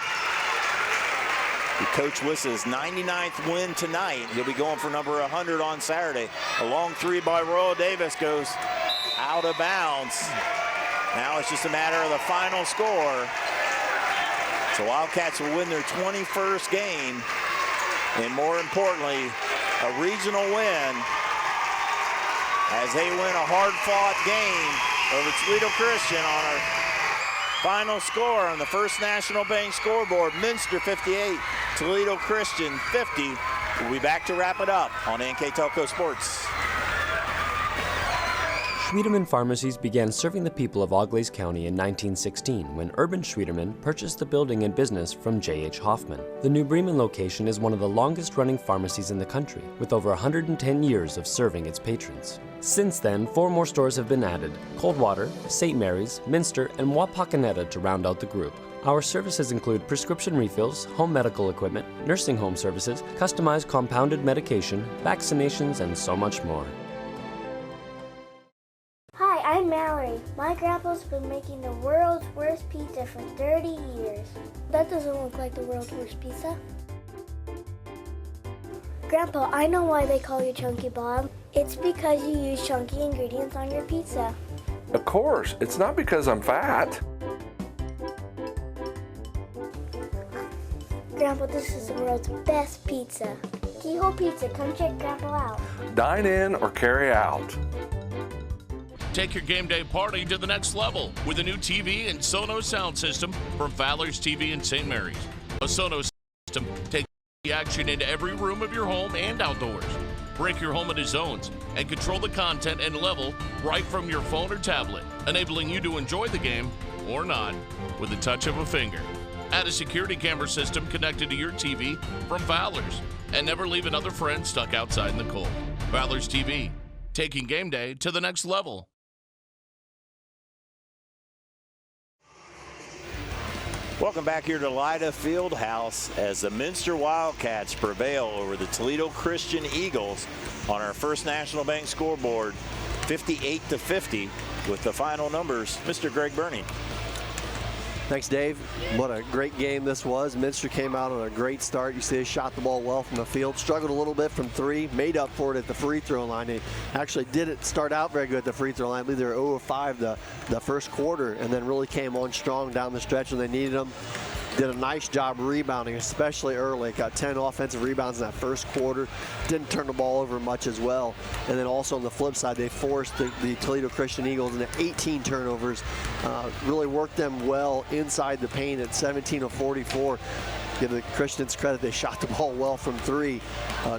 Coach Wiss's 99th win tonight. He'll be going for number 100 on Saturday. A long 3 by Royal Davis goes out of bounds. Now it's just a matter of the final score. So Wildcats will win their 21st game, and more importantly, a regional win as they win a hard-fought game over Toledo Christian on our final score on the First National Bank scoreboard. Minster 58, Toledo Christian 50. We'll be back to wrap it up on NKTelco Sports. Schwiedemann Pharmacies began serving the people of Auglaize County in 1916 when Urban Schwiedemann purchased the building and business from J.H. Hoffman. The New Bremen location is one of the longest-running pharmacies in the country, with over 110 years of serving its patrons. Since then, 4 more stores have been added: Coldwater, St. Mary's, Minster, and Wapakoneta to round out the group. Our services include prescription refills, home medical equipment, nursing home services, customized compounded medication, vaccinations, and so much more. Hi, I'm Mallory. My grandpa's been making the world's worst pizza for 30 years. That doesn't look like the world's worst pizza. Grandpa, I know why they call you Chunky Bob. It's because you use chunky ingredients on your pizza. Of course, it's not because I'm fat. Grandpa, this is the world's best pizza. Keyhole Pizza, come check Grandpa out. Dine in or carry out. Take your game day party to the next level with a new TV and Sonos sound system from Fowler's TV in St. Mary's. A Sonos system takes the action into every room of your home and outdoors. Break your home into zones and control the content and level right from your phone or tablet, enabling you to enjoy the game or not with the touch of a finger. Add a security camera system connected to your TV from Fowler's, and never leave another friend stuck outside in the cold. Fowler's TV, taking game day to the next level. Welcome back here to Lida Fieldhouse as the Minster Wildcats prevail over the Toledo Christian Eagles on our First National Bank scoreboard, 58-50, with the final numbers. Mr. Greg Burney. Thanks, Dave. What a great game this was. Minster came out on a great start. You see they shot the ball well from the field. Struggled a little bit from 3. Made up for it at the free throw line. They actually didn't start out very good at the free throw line. I believe they were 0 of 5 the first quarter, and then really came on strong down the stretch when they needed them. Did a nice job rebounding, especially early. Got 10 offensive rebounds in that first quarter. Didn't turn the ball over much as well. And then also on the flip side, they forced the Toledo Christian Eagles into 18 turnovers. Really worked them well inside the paint at 17 of 44. Give the Christians credit, they shot the ball well from 3.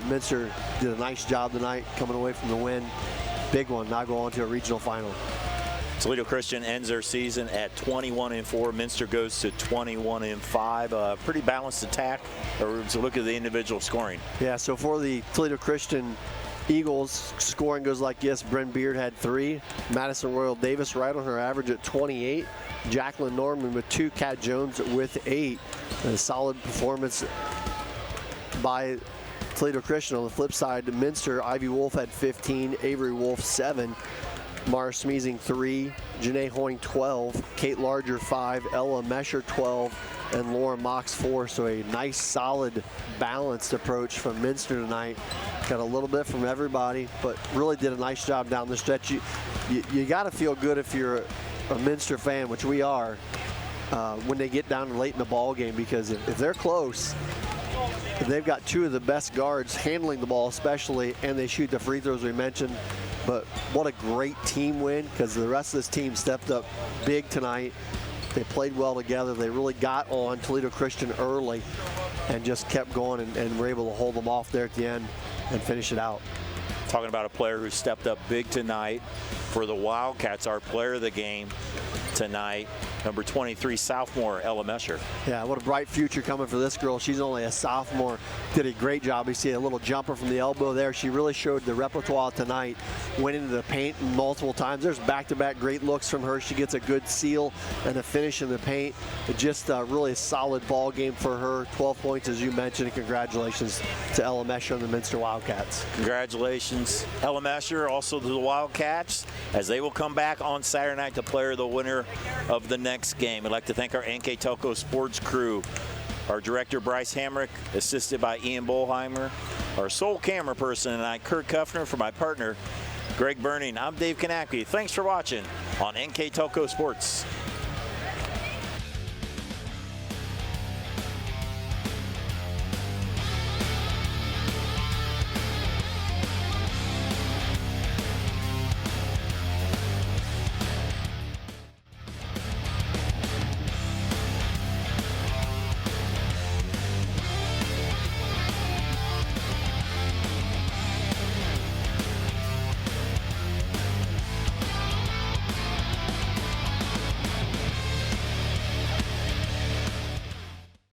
Minster did a nice job tonight coming away from the win. Big one, now go on to a regional final. Toledo Christian ends their season at 21-4. Minster goes to 21-5. Pretty balanced attack. Or to look at the individual scoring. Yeah, so for the Toledo Christian Eagles scoring goes like this. Bryn Beard had 3. Madison Royal Davis right on her average at 28. Jacqueline Norman with 2. Kat Jones with 8. A solid performance by Toledo Christian. On the flip side, Minster, Ivy Wolf had 15. Avery Wolf 7. Mara Smeezing 3. Janae Hoying 12. Kate Larger 5. Ella Mesher 12. And Laura Mox 4. So a nice, solid, balanced approach from Minster tonight. Got a little bit from everybody, but really did a nice job down the stretch. You got to feel good if you're a Minster fan, which we are, when they get down late in the ball game, because if they're close, they've got 2 of the best guards handling the ball especially, and they shoot the free throws we mentioned. But what a great team win, because the rest of this team stepped up big tonight. They played well together. They really got on Toledo Christian early and just kept going and were able to hold them off there at the end and finish it out. Talking about a player who stepped up big tonight for the Wildcats, our player of the game tonight, number 23 sophomore Ella Mesher. Yeah, what a bright future coming for this girl. She's only a sophomore. Did a great job. You see a little jumper from the elbow there. She really showed the repertoire tonight. Went into the paint multiple times. There's back-to-back great looks from her. She gets a good seal and a finish in the paint. Just really a solid ball game for her. 12 points, as you mentioned, and congratulations to Ella Mesher and the Minster Wildcats. Congratulations, Ella Mesher, also to the Wildcats, as they will come back on Saturday night to play the winner of the next game. I'd like to thank our NKTelco sports crew, our director Bryce Hamrick, assisted by Ian Bolheimer, our sole camera person and I, Kurt Kuffner, for my partner Greg Burning. I'm Dave Kanapke. Thanks for watching on NKTelco Sports.